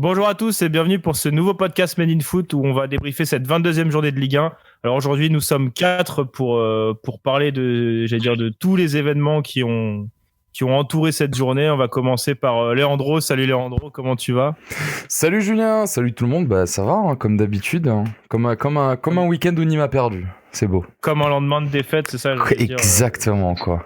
Bonjour à tous et bienvenue pour ce nouveau podcast Made in Foot où on va débriefer cette 22e journée de Ligue 1. Alors aujourd'hui, nous sommes 4 pour parler de tous les événements qui ont entouré cette journée. On va commencer par Leandro. Salut Leandro, comment tu vas? Salut Julien, salut tout le monde, bah ça va, hein, comme d'habitude, hein. Comme un week-end où Nîmes a perdu, c'est beau. Comme un lendemain de défaite, c'est ça? Je veux dire. Exactement, quoi.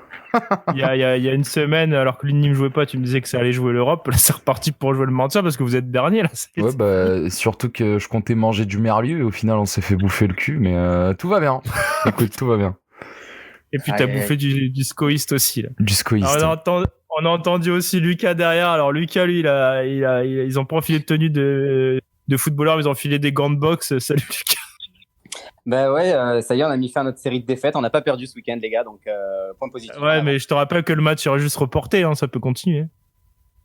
Il y a une semaine, alors que l'Uni ne jouait pas, tu me disais que ça allait jouer l'Europe. Là, c'est reparti pour jouer le maintien parce que vous êtes dernier là. Ouais, bah surtout que je comptais manger du merlu et au final on s'est fait bouffer le cul, mais tout va bien. Écoute, tout va bien. Et puis t'as bouffé du scoïste aussi là. Du scoïste. Alors, on a entendu aussi Lucas derrière. Alors Lucas, lui, ils ont pas enfilé de tenue de footballeur, mais ils ont enfilé des gants de boxe. Salut Lucas. Ben ouais, ça y est, on a mis fin à notre série de défaites. On n'a pas perdu ce week-end, les gars, donc point positif. Ouais, mais je te rappelle que le match sera juste reporté, hein, ça peut continuer.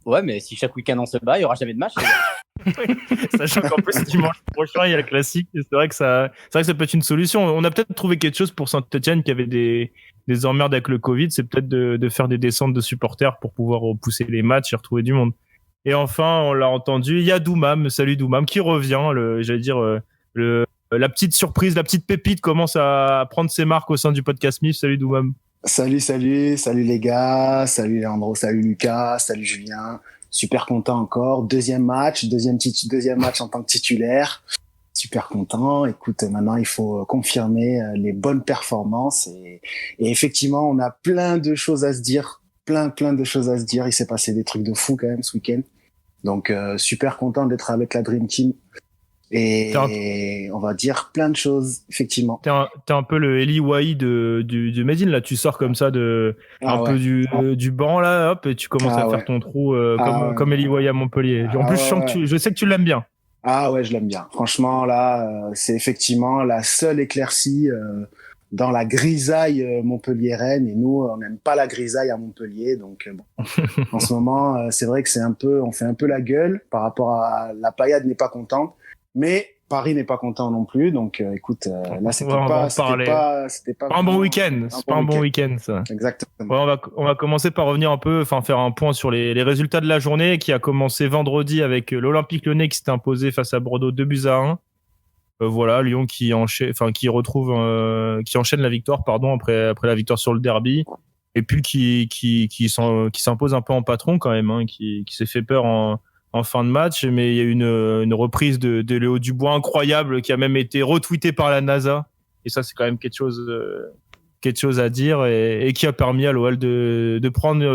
Ouais, mais si chaque week-end on se bat, il y aura jamais de match. Sachant qu'en plus dimanche prochain il y a le classique. C'est vrai que ça peut être une solution. On a peut-être trouvé quelque chose pour Saint-Etienne qui avait des emmerdes avec le Covid. C'est peut-être de faire des descentes de supporters pour pouvoir repousser les matchs et retrouver du monde. Et enfin, on l'a entendu, il y a Doumam. Salut Doumam qui revient. La petite surprise, la petite pépite commence à prendre ses marques au sein du podcast MIF. Salut Doumam. Salut les gars, salut Leandro, salut Lucas, salut Julien. Super content encore. Deuxième match en tant que titulaire. Super content. Écoute, maintenant il faut confirmer les bonnes performances et effectivement on a plein de choses à se dire, plein de choses à se dire. Il s'est passé des trucs de fou quand même ce week-end. Donc super content d'être avec la Dream Team. Et on va dire plein de choses, effectivement. T'es un peu le Eli Wahi du Medine, là. Tu sors comme ça peu du banc, là, hop, et tu commences à faire ton trou comme Eli Wahi à Montpellier. En plus, je sais que tu l'aimes bien. Ah ouais, je l'aime bien. Franchement, là, c'est effectivement la seule éclaircie dans la grisaille montpelliéraine. Et nous, on n'aime pas la grisaille à Montpellier. Donc, bon. En ce moment, c'est vrai que on fait un peu la gueule par rapport à la paillade n'est pas contente. Mais Paris n'est pas content non plus, donc écoute, là c'était pas un bon week-end. C'est pas un bon week-end, ça. Exactement. Ouais, on va commencer par revenir faire un point sur les résultats de la journée qui a commencé vendredi avec l'Olympique Lyonnais qui s'était imposé face à Bordeaux 2-1. Voilà, Lyon qui enchaîne la victoire, après la victoire sur le derby, et puis qui s'impose un peu en patron quand même, hein, qui s'est fait peur en fin de match, mais il y a eu une reprise de Léo Dubois incroyable qui a même été retweetée par la NASA, et ça c'est quand même quelque chose à dire, et qui a permis à l'OL de prendre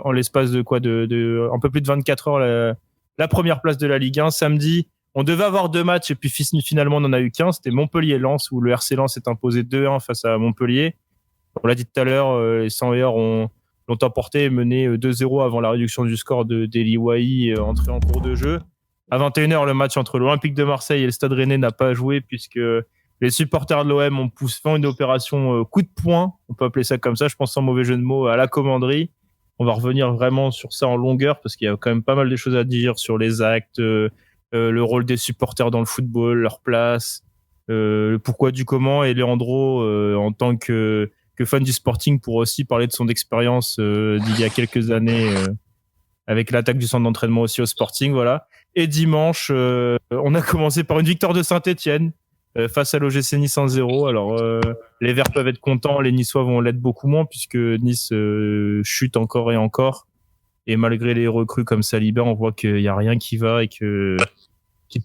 en l'espace de un peu plus de 24 heures la première place de la Ligue 1. Samedi, on devait avoir 2 matchs et puis finalement on en a eu qu'un. C'était Montpellier-Lens où le RC Lens s'est imposé 2-1 face à Montpellier. On l'a dit tout à l'heure, les 100 meilleurs l'ont emporté et mené 2-0 avant la réduction du score d'Eli Wahi entré en cours de jeu. À 21h, le match entre l'Olympique de Marseille et le Stade Rennais n'a pas joué puisque les supporters de l'OM ont fait une opération coup de poing, on peut appeler ça comme ça, je pense sans mauvais jeu de mots, à la commanderie. On va revenir vraiment sur ça en longueur parce qu'il y a quand même pas mal de choses à dire sur les actes, le rôle des supporters dans le football, leur place, le pourquoi du comment, et Leandro en tant que fan du Sporting pour aussi parler de son expérience d'il y a quelques années avec l'attaque du centre d'entraînement aussi au Sporting, voilà. Et dimanche, on a commencé par une victoire de Saint-Etienne face à l'OGC Nice 1-0. Alors les Verts peuvent être contents, les Niçois vont l'être beaucoup moins puisque Nice chute encore et encore. Et malgré les recrues comme Saliba, on voit qu'il y a rien qui va et qu'ils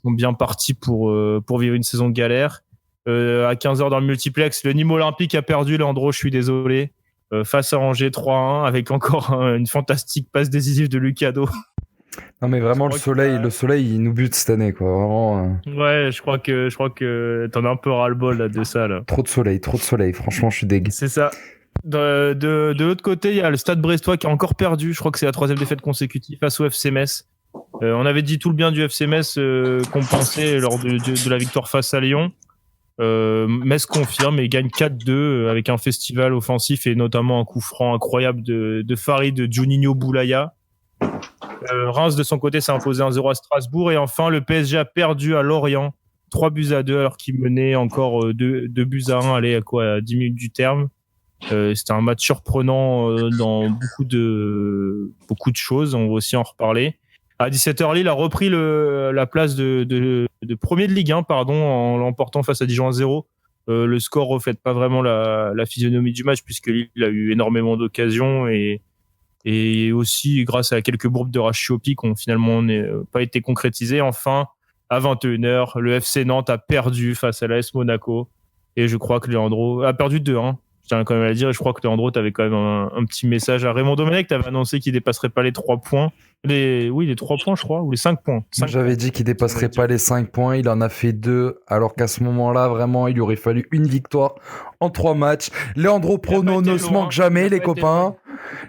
sont bien partis pour vivre une saison de galère. À 15h dans le multiplex, le Nîmes Olympique a perdu, Leandro, je suis désolé, face à Angers 3-1 avec encore une fantastique passe décisive de Lucado. Non mais vraiment le soleil il nous bute cette année, quoi, vraiment. Ouais, je crois que t'en as un peu ras-le-bol là, de ça là. Trop de soleil, franchement je suis dégueu. C'est ça. De l'autre côté, il y a le Stade Brestois qui a encore perdu, je crois que c'est la 3e défaite consécutive face au FC Metz. On avait dit tout le bien du FC Metz qu'on pensait lors de la victoire face à Lyon. Metz confirme et gagne 4-2 avec un festival offensif et notamment un coup franc incroyable de Farid de Juninho Boulaya. Reims de son côté s'est imposé 1-0 à Strasbourg, et enfin le PSG a perdu à Lorient 3-2 alors qu'il menait encore 2-1 à 10 minutes du terme. C'était un match surprenant dans beaucoup de choses, on va aussi en reparler. À 17h, Lille a repris la place de premier de Ligue 1, en l'emportant face à Dijon 1-0. Le score reflète pas vraiment la physionomie du match puisque Lille a eu énormément d'occasions et aussi grâce à quelques bourbes de Rachiopi qui ont finalement pas été concrétisées. Enfin, à 21h, le FC Nantes a perdu face à l'AS Monaco et je crois que Leandro a perdu 2-1. Je tiens quand même à le dire, et je crois que Leandro, tu avais quand même un petit message à Raymond Domenech, tu avais annoncé qu'il dépasserait pas les 3 points. Les 3 points, je crois, ou les 5 points. J'avais dit qu'il dépasserait pas les 5 points, il en a fait 2, alors qu'à ce moment-là, vraiment, il lui aurait fallu une victoire en 3 matchs. Leandro Prono ne se manque jamais, les copains.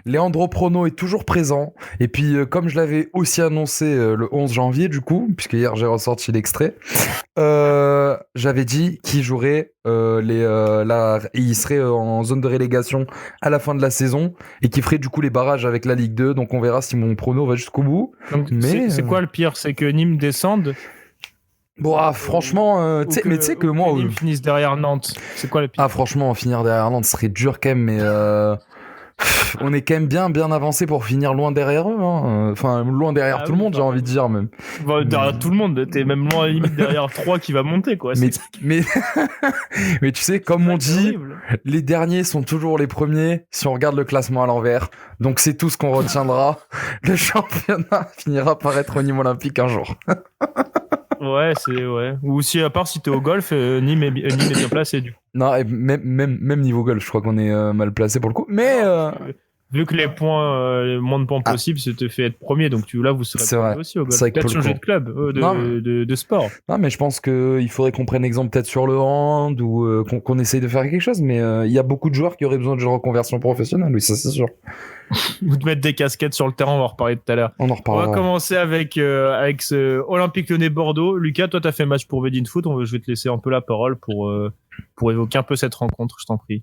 Leandro Prono est toujours présent. Et puis, comme je l'avais aussi annoncé le 11 janvier, du coup, puisque hier j'ai ressorti l'extrait, j'avais dit qu'il jouerait il serait en zone de relégation à la fin de la saison et qu'il ferait du coup les barrages avec la Ligue 2. Donc on verra si mon prono va jusqu'au bout. Donc, mais c'est quoi le pire? C'est que Nîmes descende? Bon, franchement, tu sais que moi, Nîmes finisse derrière Nantes. C'est quoi le pire? Ah, franchement, finir derrière Nantes serait dur quand même, mais on est quand même bien avancé pour finir loin derrière eux, hein. Enfin, loin derrière tout le monde, j'ai envie de dire même. Bah, derrière tout le monde, t'es même loin limite derrière 3 qui va monter, quoi. Mais tu sais, comme on dit, les derniers sont toujours les premiers si on regarde le classement à l'envers. Donc c'est tout ce qu'on retiendra. Le championnat finira par être au Nîmes olympique un jour. Ouais. Ou si à part si t'es au golf, Nîmes est bien placé du coup. Non, et même niveau golf, je crois qu'on est mal placé pour le coup. Mais vu que les points, les moins de points possibles, ça te fait être premier. Donc là, vous serez aussi au golf. Peut-être changer de club, de sport. Non, mais je pense qu'il faudrait qu'on prenne exemple peut-être sur le hand ou qu'on essaye de faire quelque chose. Mais il y a beaucoup de joueurs qui auraient besoin de reconversion professionnelle, oui, ça c'est sûr. Ou de mettre des casquettes sur le terrain, on va en reparler tout à l'heure. On en reparlera. On va commencer avec ce Olympique Lyonnais Bordeaux. Lucas, toi, t'as fait match pour Vedin Foot. Je vais te laisser un peu la parole pour évoquer un peu cette rencontre, je t'en prie.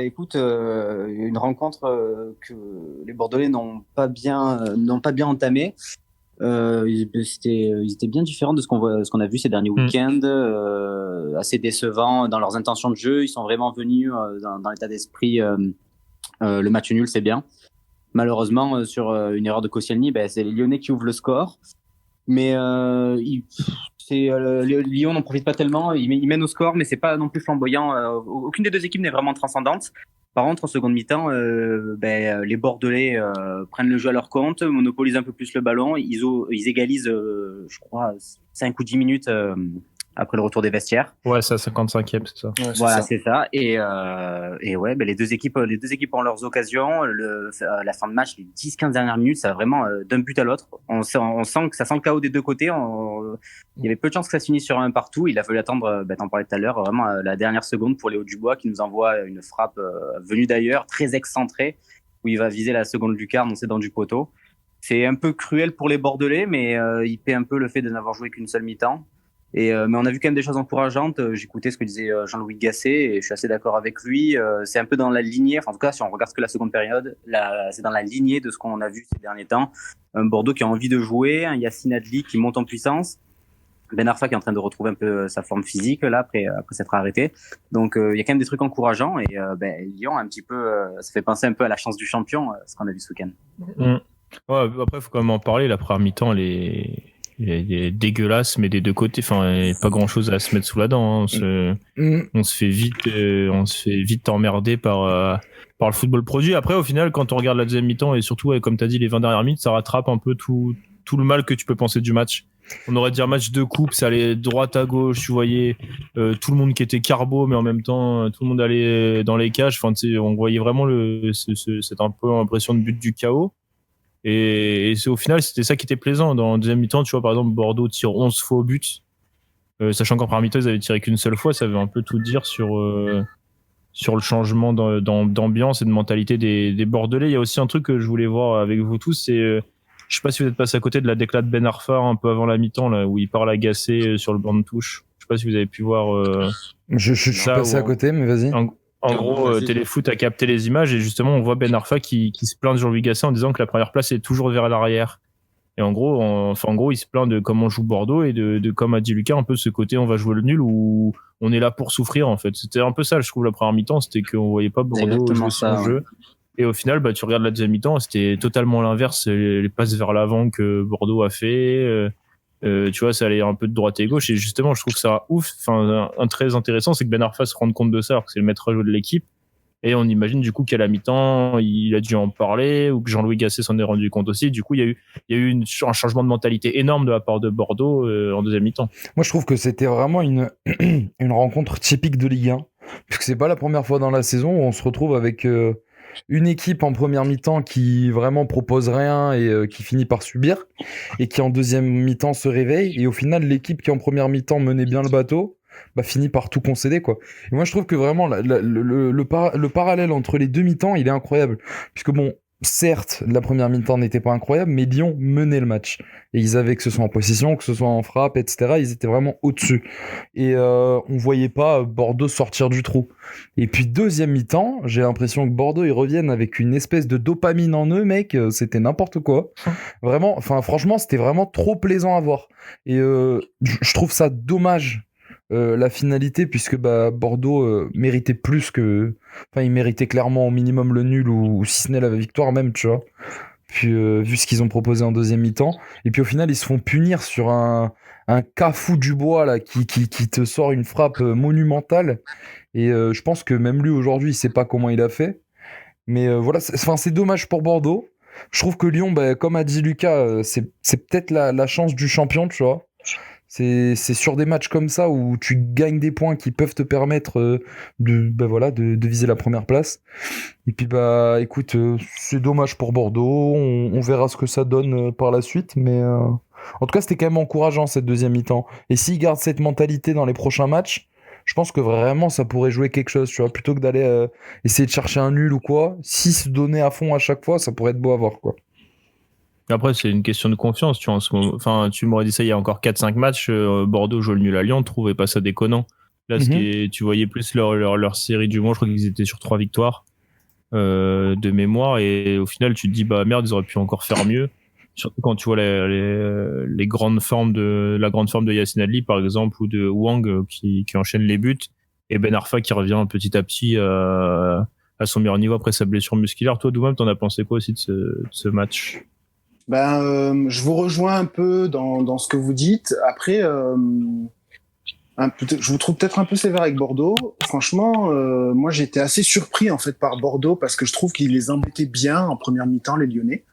Écoute, une rencontre que les Bordelais n'ont pas bien entamée. Ils étaient bien différents de ce qu'on a vu ces derniers week-ends, assez décevants dans leurs intentions de jeu. Ils sont vraiment venus dans l'état d'esprit. Le match nul, c'est bien. Malheureusement, sur une erreur de Koscielny, c'est les Lyonnais qui ouvrent le score. Mais Lyon n'en profite pas tellement. Ils mènent au score, mais c'est pas non plus flamboyant. Aucune des deux équipes n'est vraiment transcendante. Par contre, en seconde mi-temps, les Bordelais prennent le jeu à leur compte, monopolisent un peu plus le ballon. Ils égalisent, je crois, 5 ou 10 minutes après le retour des vestiaires. Ouais, c'est à 55e, c'est ça. Ouais, voilà, c'est ça. Et les deux équipes ont leurs occasions. La fin de match, les 10-15 dernières minutes, ça va vraiment d'un but à l'autre. On sent que ça sent le chaos des deux côtés. Il y avait peu de chances que ça se finisse sur un partout. Il a fallu attendre, t'en parlais tout à l'heure, vraiment la dernière seconde pour Léo Dubois qui nous envoie une frappe venue d'ailleurs, très excentrée, où il va viser la seconde lucarne, on sait, dans du poteau. C'est un peu cruel pour les Bordelais, mais il paie un peu le fait de n'avoir joué qu'une seule mi-temps. Mais on a vu quand même des choses encourageantes. J'écoutais ce que disait Jean-Louis Gasset et je suis assez d'accord avec lui. C'est un peu dans la lignée, en tout cas si on regarde que la seconde période, c'est dans la lignée de ce qu'on a vu ces derniers temps. Un Bordeaux qui a envie de jouer, un Yacine Adli qui monte en puissance, Ben Arfa qui est en train de retrouver un peu sa forme physique là après s'être arrêté. Donc il y a quand même des trucs encourageants et Lyon un petit peu, ça fait penser un peu à la chance du champion, ce qu'on a vu ce week-end. Ouais, après faut quand même en parler. La première mi-temps, il est dégueulasse, mais des deux côtés, enfin, il n'y a pas grand chose à se mettre sous la dent, hein. On se fait vite emmerder par le football produit. Après, au final, quand on regarde la deuxième mi-temps et surtout, comme tu as dit, les 20 dernières minutes, ça rattrape un peu tout le mal que tu peux penser du match. On aurait dit un match de coupe, ça allait droite à gauche, tu voyais tout le monde qui était carbo, mais en même temps, tout le monde allait dans les cages. Enfin, on voyait vraiment cette un peu impression de but du chaos. Et c'est au final, c'était ça qui était plaisant. Dans la deuxième mi-temps, tu vois, par exemple, Bordeaux tire 11 fois au but. Sachant qu'en première mi-temps, ils avaient tiré qu'une seule fois, ça veut un peu tout dire sur le changement d'ambiance et de mentalité des Bordelais. Il y a aussi un truc que je voulais voir avec vous tous, c'est, je sais pas si vous êtes passé à côté de la déclat de Ben Arfa un peu avant la mi-temps, là, où il parle agacé sur le banc de touche. Je sais pas si vous avez pu voir. Je suis passé à côté, mais vas-y. En gros, Téléfoot a capté les images et justement, on voit Ben Arfa qui se plaint de Jean-Louis Gasset en disant que la première place est toujours vers l'arrière. Et en gros, il se plaint de comment joue Bordeaux et de comme a dit Lucas, un peu ce côté on va jouer le nul où on est là pour souffrir en fait. C'était un peu ça, je trouve, la première mi-temps, c'était qu'on voyait pas Bordeaux jouer son jeu. Et au final, tu regardes la deuxième mi-temps, c'était totalement l'inverse. Les passes vers l'avant que Bordeaux a fait, tu vois, ça allait un peu de droite et gauche. Et justement, je trouve que ça ouf. Enfin, un très intéressant, c'est que Ben Arfa se rende compte de ça, alors que c'est le maître à jouer de l'équipe. Et on imagine du coup qu'à la mi-temps, il a dû en parler, ou que Jean-Louis Gasset s'en est rendu compte aussi. Du coup, il y a eu un changement de mentalité énorme de la part de Bordeaux en deuxième mi-temps. Moi, je trouve que c'était vraiment une rencontre typique de Ligue 1, puisque c'est pas la première fois dans la saison où on se retrouve avec une équipe en première mi-temps qui vraiment propose rien et qui finit par subir, et qui en deuxième mi-temps se réveille, et au final, l'équipe qui en première mi-temps menait bien le bateau, finit par tout concéder, quoi. Et moi, je trouve que vraiment le parallèle entre les deux mi-temps, il est incroyable, puisque bon, certes, la première mi-temps n'était pas incroyable, mais Lyon menait le match. Et ils avaient, que ce soit en possession, que ce soit en frappe, etc., ils étaient vraiment au-dessus. Et on voyait pas Bordeaux sortir du trou. Et puis, deuxième mi-temps, j'ai l'impression que Bordeaux, ils reviennent avec une espèce de dopamine en eux, mec. C'était n'importe quoi. Vraiment, enfin, franchement, c'était vraiment trop plaisant à voir. Et je trouve ça dommage. La finalité, puisque Bordeaux méritait plus que... Enfin, il méritait clairement au minimum le nul ou si ce n'est la victoire même, tu vois. Puis, vu ce qu'ils ont proposé en deuxième mi-temps. Et puis au final, ils se font punir sur un Cafou Dubois là, qui te sort une frappe monumentale. Et je pense que même lui, aujourd'hui, il sait pas comment il a fait. Mais voilà, c'est dommage pour Bordeaux. Je trouve que Lyon, comme a dit Lucas, c'est peut-être la chance du champion, tu vois. C'est sur des matchs comme ça où tu gagnes des points qui peuvent te permettre de viser la première place. Et puis écoute, c'est dommage pour Bordeaux. On verra ce que ça donne par la suite, mais en tout cas c'était quand même encourageant cette deuxième mi-temps. Et s'ils gardent cette mentalité dans les prochains matchs, je pense que vraiment ça pourrait jouer quelque chose, tu vois, plutôt que d'aller essayer de chercher un nul ou quoi. Si se donner à fond à chaque fois, ça pourrait être beau à voir, quoi. Après, c'est une question de confiance, tu vois, en ce moment. Enfin, tu m'aurais dit ça il y a encore 4-5 matchs, Bordeaux joue le nul à Lyon, trouvais pas ça déconnant. Là, tu voyais plus leur série du mois, je crois qu'ils étaient sur 3 victoires de mémoire, et au final, tu te dis, merde, ils auraient pu encore faire mieux. Surtout quand tu vois les grandes formes la grande forme de Yacine Adli, par exemple, ou de Wang qui enchaîne les buts, et Ben Arfa qui revient petit à petit à son meilleur niveau après sa blessure musculaire. Toi, Doumam, t'en as pensé quoi aussi de ce match? Je vous rejoins un peu dans ce que vous dites. Après, je vous trouve peut-être un peu sévère avec Bordeaux. Franchement, moi j'étais assez surpris en fait par Bordeaux parce que je trouve qu'ils les embêtaient bien en première mi-temps, les Lyonnais.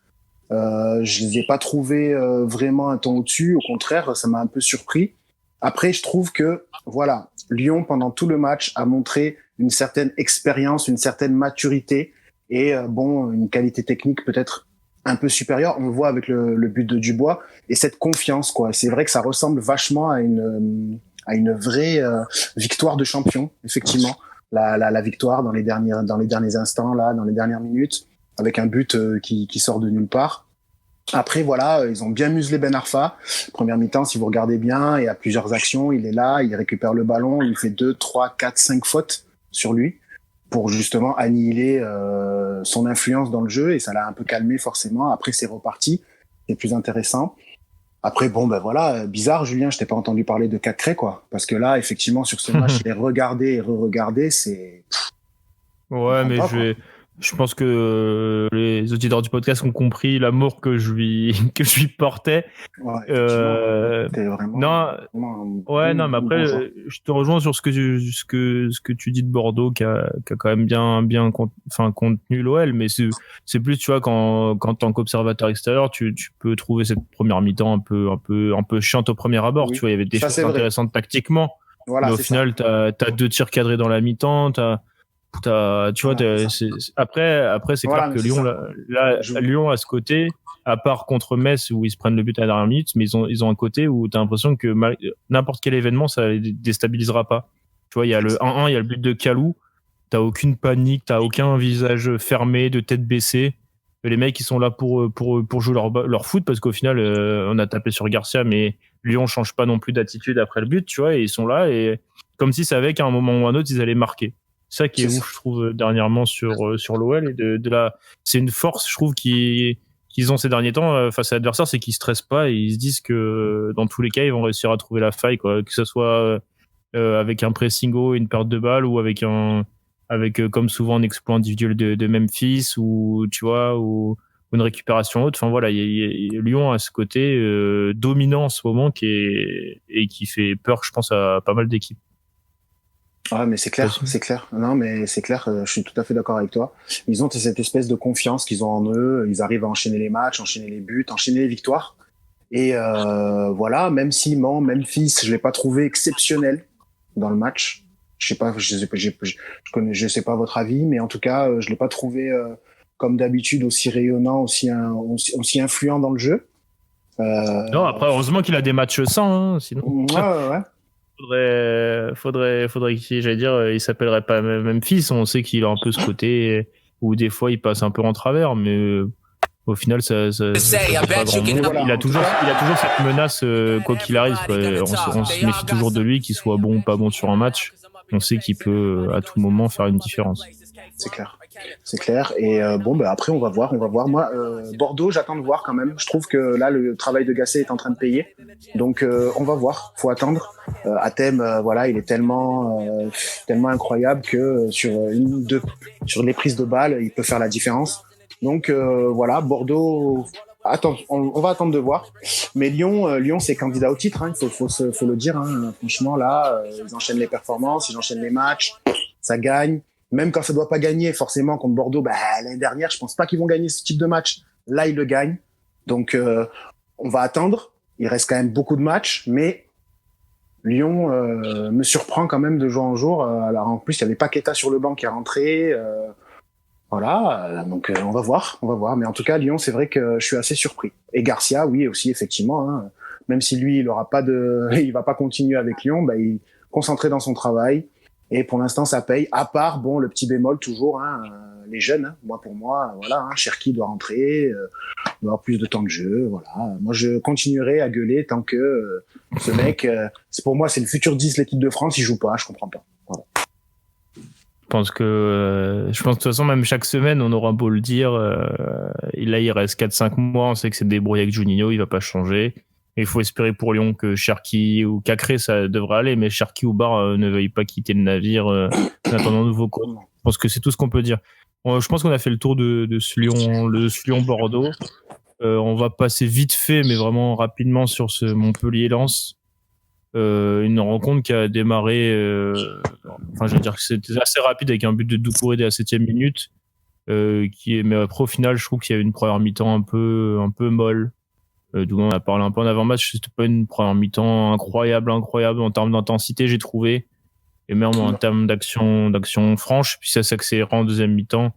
Je les ai pas trouvés vraiment un ton au-dessus. Au contraire, ça m'a un peu surpris. Après, je trouve que voilà, Lyon pendant tout le match a montré une certaine expérience, une certaine maturité et une qualité technique peut-être un peu supérieure. On le voit avec le but de Dubois et cette confiance, quoi. C'est vrai que ça ressemble vachement à une vraie victoire de champion, effectivement. La victoire dans les derniers instants, là, dans les dernières minutes, avec un but qui sort de nulle part. Après, voilà, ils ont bien muselé Ben Arfa. Première mi-temps, si vous regardez bien, il y a plusieurs actions. Il est là, il récupère le ballon, il fait 2, 3, 4, 5 fautes sur lui pour justement annihiler son influence dans le jeu, et ça l'a un peu calmé forcément. Après, c'est reparti, c'est plus intéressant. Après, voilà, bizarre, Julien, je t'ai pas entendu parler de Cacré, quoi. Parce que là, effectivement, sur ce match, les regarder et re-regarder, c'est... Ouais, mais je pense que les auditeurs du podcast ont compris l'amour que je lui portais. Ouais, non, mais après, je te rejoins sur ce que tu dis de Bordeaux, qui a quand même bien contenu l'OL, mais c'est plus, tu vois, quand tant qu'observateur extérieur, tu peux trouver cette première mi-temps un peu chiante au premier abord. Oui. Tu vois, il y avait des choses intéressantes tactiquement. Voilà, mais au final, t'as 2 tirs cadrés dans la mi-temps, après c'est clair que Lyon Lyon à ce côté, à part contre Metz où ils se prennent le but à la dernière minute, mais ils ont un côté où t'as l'impression que n'importe quel événement ça les déstabilisera pas. Tu vois, il y a le 1-1, il y a le but de Kalou, t'as aucune panique, t'as aucun visage fermé, de tête baissée. Les mecs ils sont là pour jouer leur foot, parce qu'au final on a tapé sur Garcia, mais Lyon change pas non plus d'attitude après le but, tu vois, et ils sont là et comme s'ils savaient qu'à un moment ou un autre ils allaient marquer. C'est ça qui est ouf, je trouve, dernièrement sur l'OL, et c'est une force, je trouve, qu'ils ont ces derniers temps face à l'adversaire, c'est qu'ils stressent pas et ils se disent que dans tous les cas ils vont réussir à trouver la faille, quoi, que ce soit avec un pressing haut et une perte de balle, ou avec un avec comme souvent un exploit individuel de Memphis ou tu vois ou une récupération haute. Enfin voilà, Lyon a ce côté dominant en ce moment qui fait peur, je pense, à pas mal d'équipes. Ah, mais c'est clair. Non, mais c'est clair, je suis tout à fait d'accord avec toi. Ils ont cette espèce de confiance qu'ils ont en eux, ils arrivent à enchaîner les matchs, enchaîner les buts, enchaîner les victoires. Et voilà, même si Memphis, je l'ai pas trouvé exceptionnel dans le match. Je sais pas votre avis, mais en tout cas, je l'ai pas trouvé comme d'habitude aussi rayonnant, aussi influent dans le jeu. Non, après heureusement qu'il a des matchs sans, sinon. Ouais. Faudrait j'allais dire, il s'appellerait pas Memphis. On sait qu'il a un peu ce côté où des fois il passe un peu en travers, mais au final ça pas grand monde. Voilà. Il a toujours cette menace quoi qu'il arrive, quoi. On se méfie toujours de lui, qu'il soit bon ou pas bon sur un match. On sait qu'il peut à tout moment faire une différence. C'est clair. Et après on va voir. Moi, Bordeaux, j'attends de voir quand même. Je trouve que là, le travail de Gasset est en train de payer. Donc on va voir. Faut attendre. Athème, voilà, il est tellement incroyable que sur les prises de balles, il peut faire la différence. Donc voilà, Bordeaux. Attends, on va attendre de voir. Mais Lyon, c'est candidat au titre. Hein. Faut le dire. Hein. Franchement, là, ils enchaînent les performances, ils enchaînent les matchs, ça gagne. Même quand ça doit pas gagner, forcément contre Bordeaux, l'année dernière, je pense pas qu'ils vont gagner ce type de match. Là, ils le gagnent. Donc, on va attendre. Il reste quand même beaucoup de matchs, mais Lyon me surprend quand même de jour en jour. Alors en plus, il y avait Paqueta sur le banc qui est rentré. Voilà, donc on va voir. Mais en tout cas, Lyon, c'est vrai que je suis assez surpris. Et Garcia, oui, aussi effectivement. Hein, même si lui, il va pas continuer avec Lyon, il est concentré dans son travail. Et pour l'instant, ça paye. À part, le petit bémol toujours, les jeunes. Hein, pour moi, voilà, Cherki doit rentrer, doit avoir plus de temps de jeu. Voilà. Moi, je continuerai à gueuler tant que ce mec, pour moi, c'est le futur 10 de l'équipe de France. Il joue pas, je comprends pas. Voilà. Je pense de toute façon, même chaque semaine, on aura beau le dire. Là, il reste 4-5 mois. On sait que c'est débrouillé avec Juninho, il va pas changer. Il faut espérer pour Lyon que Cherki ou Cacré, ça devrait aller, mais Cherki ou Barre ne veuillent pas quitter le navire en attendant nouveau coach. Je pense que c'est tout ce qu'on peut dire. Je pense qu'on a fait le tour de ce Lyon-Bordeaux. On va passer vite fait, mais vraiment rapidement sur ce Montpellier-Lens. Une rencontre qui a démarré, je veux dire que c'était assez rapide avec un but de Doucouré dès la 7e minute. Mais après, au final, je trouve qu'il y a eu une première mi-temps un peu molle. D'où on a parlé un peu en avant-match, c'était pas une première mi-temps incroyable en termes d'intensité, j'ai trouvé, et même en termes d'action franche. Puis ça s'accélère en deuxième mi-temps.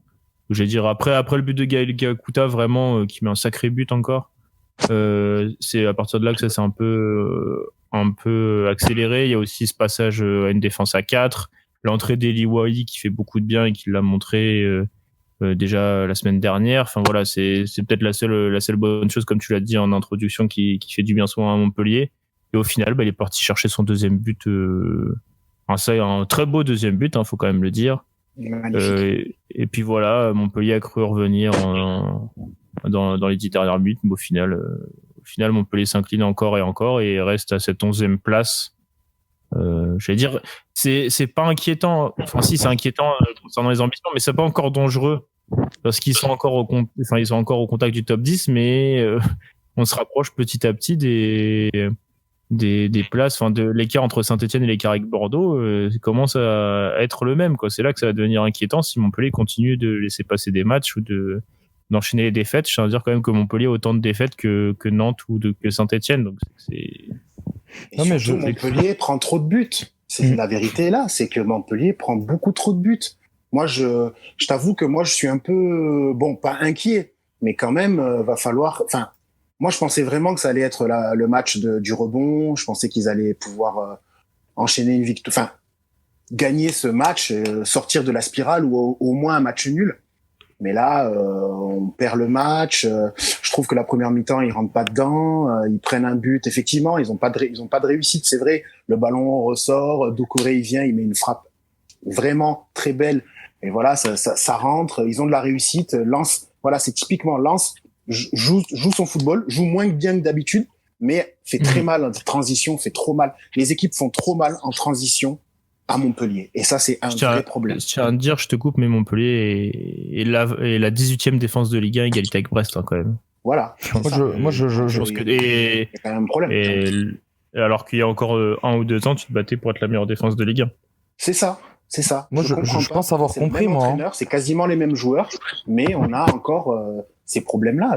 Je vais dire après le but de Gaël Kakuta, vraiment qui met un sacré but encore. C'est à partir de là que ça s'est un peu accéléré. Il y a aussi ce passage à une défense à 4, l'entrée d'Eli Wahi qui fait beaucoup de bien et qui l'a montré déjà la semaine dernière. Enfin voilà, c'est peut-être la seule bonne chose, comme tu l'as dit en introduction, qui fait du bien souvent à Montpellier. Et au final, il est parti chercher son deuxième but, un très beau deuxième but, faut quand même le dire. Et puis voilà, Montpellier a cru revenir dans les 10 dernières minutes, mais au final, Montpellier s'incline encore et reste à cette 11e place. J'allais dire, c'est pas inquiétant. Enfin, si, c'est inquiétant concernant les ambitions, mais c'est pas encore dangereux parce qu'ils sont encore au contact du top 10, mais on se rapproche petit à petit des places. Enfin, de l'écart entre Saint-Etienne et l'écart avec Bordeaux commence à être le même, quoi. C'est là que ça va devenir inquiétant si Montpellier continue de laisser passer des matchs ou d'enchaîner les défaites. Je tiens à dire quand même que Montpellier a autant de défaites que Nantes ou que Saint-Etienne, donc c'est. Non, mais Montpellier prend trop de buts. La vérité là, c'est que Montpellier prend beaucoup trop de buts. Moi, je t'avoue que moi, je suis un peu, pas inquiet, mais quand même, va falloir. Enfin, moi, je pensais vraiment que ça allait être le match du rebond. Je pensais qu'ils allaient pouvoir enchaîner une victoire, enfin, gagner ce match, sortir de la spirale ou au moins un match nul. Mais là, on perd le match. Je trouve que la première mi-temps, ils rentrent pas dedans. Ils prennent un but. Effectivement, ils ont pas de réussite. C'est vrai. Le ballon ressort. Doucouré, il vient, il met une frappe vraiment très belle. Et voilà, ça rentre. Ils ont de la réussite. Lens, voilà, c'est typiquement Lens joue son football, joue moins bien que d'habitude, mais fait très mal en transition, fait trop mal. Les équipes font trop mal en transition. à Montpellier. Et ça, c'est un vrai problème. Je tiens à te dire, je te coupe, mais Montpellier est la 18e défense de Ligue 1, égalité avec Brest, quand même. Voilà. Je pense que il y a quand même un problème. Et alors qu'il y a encore 1 ou 2 ans, tu te battais pour être la meilleure défense de Ligue 1. C'est ça. Moi, je pense avoir compris, moi. C'est quasiment les mêmes joueurs, mais on a encore ces problèmes-là.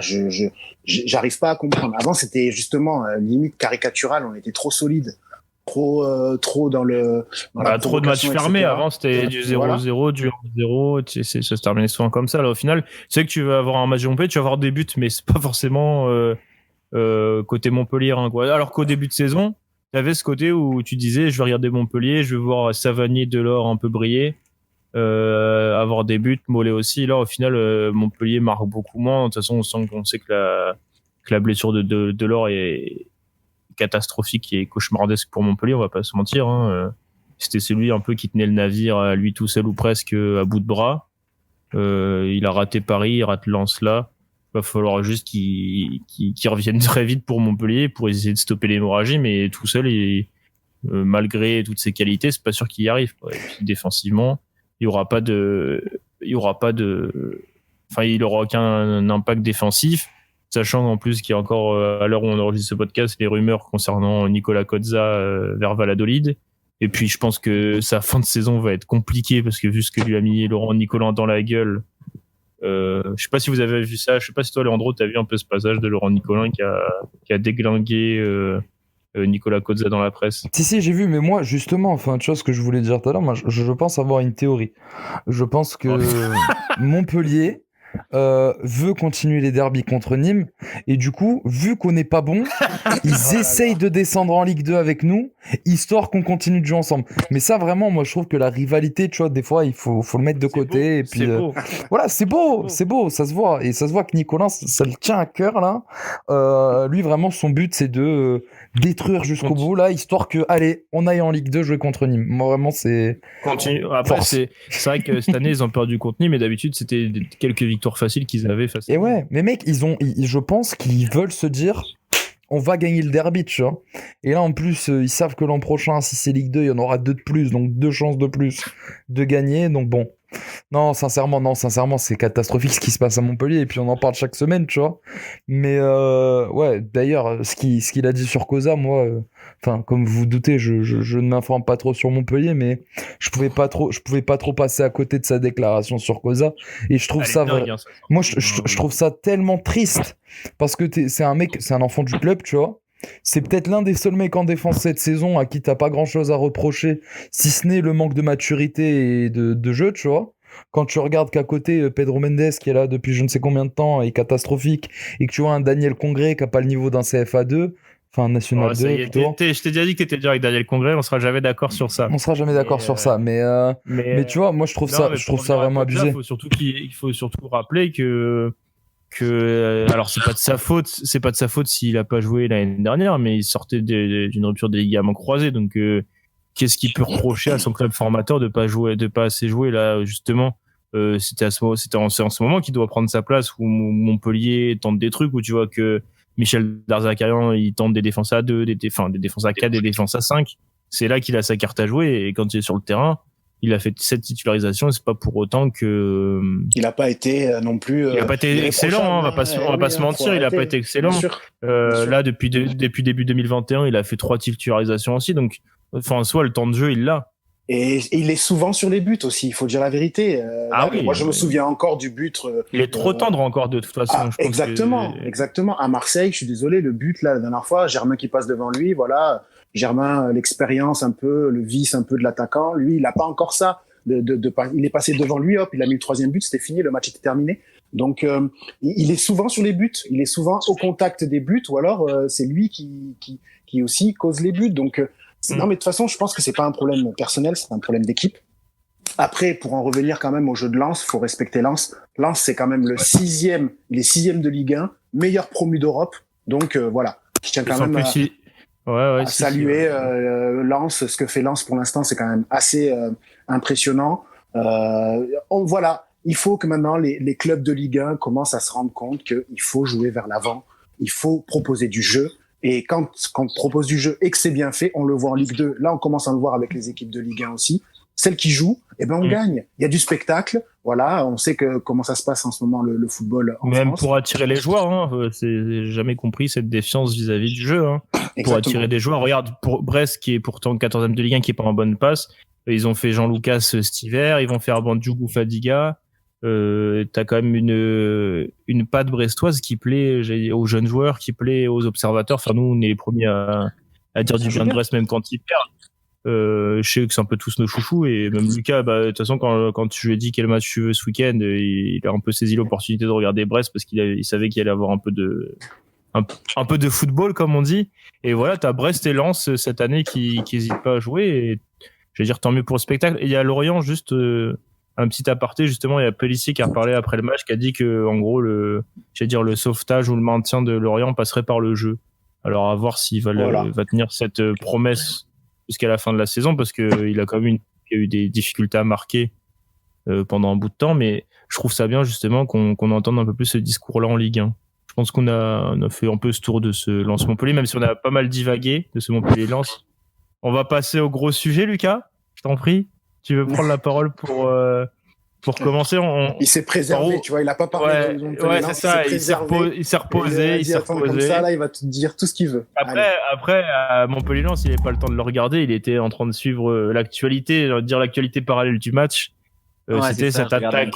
J'arrive pas à comprendre. Avant, c'était justement limite caricatural. On était trop solide, trop dans le. Trop de matchs fermés. Avant, c'était du 0-0, du 1-0. Ça se terminait souvent comme ça. Là, au final, tu sais que tu vas avoir un match de Montpellier, tu vas avoir des buts, mais c'est pas forcément côté Montpellier, quoi. Alors qu'au début de saison, tu avais ce côté où tu disais, je vais regarder Montpellier, je vais voir Savanier, Delors un peu briller, avoir des buts, Mollet aussi. Là, au final, Montpellier marque beaucoup moins. De toute façon, on sait que la blessure de Delors est catastrophique et cauchemardesque pour Montpellier, on va pas se mentir. C'était celui un peu qui tenait le navire à lui tout seul ou presque à bout de bras. Il a raté Paris, il rate Lens là. Va falloir juste qu'il revienne très vite pour Montpellier pour essayer de stopper l'hémorragie, mais tout seul, malgré toutes ses qualités, c'est pas sûr qu'il y arrive, quoi. Et puis défensivement, il aura aucun impact défensif, sachant en plus qu'il y a encore, à l'heure où on enregistre ce podcast, les rumeurs concernant Nicolas Cozza vers Valladolid. Et puis je pense que sa fin de saison va être compliquée parce que vu ce que lui a mis Laurent Nicolin dans la gueule, je sais pas si vous avez vu ça, je sais pas si toi Leandro t'as vu un peu ce passage de Laurent Nicolin qui a déglingué Nicolas Cozza dans la presse. Si j'ai vu, mais moi justement, enfin tu vois ce que je voulais dire tout à l'heure, moi je pense avoir une théorie. Je pense que Montpellier veut continuer les derbies contre Nîmes et du coup vu qu'on n'est pas bon ils essayent de descendre en Ligue 2 avec nous histoire qu'on continue de jouer ensemble, mais ça vraiment moi je trouve que la rivalité tu vois des fois il faut le mettre de côté et puis voilà c'est beau ça se voit que Nicolas ça le tient à cœur là, lui vraiment son but c'est de détruire jusqu'au bout là histoire que allez on aille en Ligue 2 jouer contre Nîmes. Moi vraiment c'est continue. Après c'est vrai que cette année ils ont perdu contre Nîmes mais d'habitude c'était quelques victoires faciles qu'ils avaient face à et ouais mais mec je pense qu'ils veulent se dire on va gagner le derby tu vois, et là en plus ils savent que l'an prochain si c'est Ligue 2 il y en aura 2 de plus donc 2 chances de plus de gagner, donc bon non sincèrement c'est catastrophique ce qui se passe à Montpellier et puis on en parle chaque semaine tu vois, mais ouais d'ailleurs ce qu'il a dit sur Cozza moi enfin comme vous vous doutez je ne m'informe pas trop sur Montpellier mais je pouvais pas trop passer à côté de sa déclaration sur Cozza et je trouve ça dingue, ça moi je trouve ça tellement triste parce que c'est un enfant du club tu vois. C'est peut-être l'un des seuls mecs en défense cette saison à qui t'as pas grand chose à reprocher, si ce n'est le manque de maturité et de jeu, tu vois. Quand tu regardes qu'à côté, Pedro Mendes, qui est là depuis je ne sais combien de temps, est catastrophique, et que tu vois un Daniel Congré qui a pas le niveau d'un CFA2, enfin National 2 plutôt. Je t'ai déjà dit que t'étais dur avec Daniel Congré, on sera jamais d'accord sur ça. On sera jamais d'accord sur ça, mais tu vois, moi je trouve ça vraiment abusé. Il faut surtout rappeler que alors c'est pas de sa faute s'il a pas joué l'année dernière, mais il sortait d'une rupture des ligaments croisés, donc qu'est-ce qu'il peut reprocher à son club formateur de pas assez jouer là justement. C'était en ce moment qu'il doit prendre sa place où Montpellier tente des trucs où tu vois que Michel Darzacarian il tente des défenses à 2, des défenses à 4, des défenses à 5. C'est là qu'il a sa carte à jouer et quand il est sur le terrain il a fait 7 titularisations et c'est pas pour autant que il a pas été non plus il a pas été excellent, on va pas se mentir, il a pas été excellent. Là depuis début 2021 il a fait 3 titularisations aussi, donc enfin en soi le temps de jeu il l'a. Et il est souvent sur les buts aussi, il faut dire la vérité. Oui, moi je me souviens encore du but. Il est trop tendre encore de toute façon. Exactement. À Marseille, je suis désolé, le but là la dernière fois, Germain qui passe devant lui, voilà. Germain, l'expérience un peu, le vice un peu de l'attaquant, lui il a pas encore ça. Il est passé devant lui, hop, il a mis le 3e but, c'était fini, le match était terminé. Donc il est souvent sur les buts, il est souvent au contact des buts, ou alors c'est lui qui aussi cause les buts. Donc non mais de toute façon, je pense que c'est pas un problème personnel, c'est un problème d'équipe. Après, pour en revenir quand même au jeu de Lens, faut respecter Lens. Lens, c'est quand même il est 6e de Ligue 1, meilleur promu d'Europe. Donc voilà, je tiens quand même à saluer Lens. Ce que fait Lens pour l'instant, c'est quand même assez impressionnant. Voilà, il faut que maintenant les clubs de Ligue 1 commencent à se rendre compte qu'il faut jouer vers l'avant, il faut proposer du jeu. Et quand on propose du jeu et que c'est bien fait, on le voit en Ligue 2. Là, on commence à le voir avec les équipes de Ligue 1 aussi. Celles qui jouent, on gagne. Il y a du spectacle. Voilà, on sait comment ça se passe en ce moment le football en Même France. pour attirer les joueurs, hein, c'est jamais compris cette défiance vis-à-vis du jeu. Hein. Pour attirer des joueurs, regarde pour Brest qui est pourtant 14e de Ligue 1 qui est pas en bonne passe. Ils ont fait Jean-Lucas cet hiver, ils vont faire Bandjougou Fadiga. T'as quand même une patte brestoise qui plaît aux jeunes joueurs, qui plaît aux observateurs. Enfin, nous, on est les premiers à dire du bien de Brest, même quand ils perdent. Je sais que c'est un peu tous nos chouchous, et même Lucas, de toute façon, quand tu lui as dit quel match tu veux ce week-end, il a un peu saisi l'opportunité de regarder Brest parce qu'il savait qu'il allait avoir un peu de football, comme on dit. Et voilà, t'as Brest et Lens cette année qui hésitent pas à jouer, et je veux dire, tant mieux pour le spectacle. Et il y a Lorient, juste un petit aparté, justement, il y a Pélissier qui a reparlé après le match, qui a dit que, en gros, le sauvetage ou le maintien de Lorient passerait par le jeu. Alors, à voir s'il va tenir cette promesse jusqu'à la fin de la saison, parce que il a quand même eu des difficultés à marquer pendant un bout de temps, mais je trouve ça bien, justement, qu'on entende un peu plus ce discours-là en Ligue 1. Je pense qu'on a fait un peu ce tour de ce Lens Montpellier, même si on a pas mal divagué de ce Montpellier-Lens. On va passer au gros sujet, Lucas. Je t'en prie. Tu veux prendre la parole pour commencer? Il s'est préservé, tu vois. Il a pas parlé. Ouais, c'est ça. Il s'est reposé. Comme ça, là, il va te dire tout ce qu'il veut. Après, à Montpellier-Lens, il n'avait pas le temps de le regarder. Il était en train de suivre l'actualité, l'actualité parallèle du match. C'était cette attaque.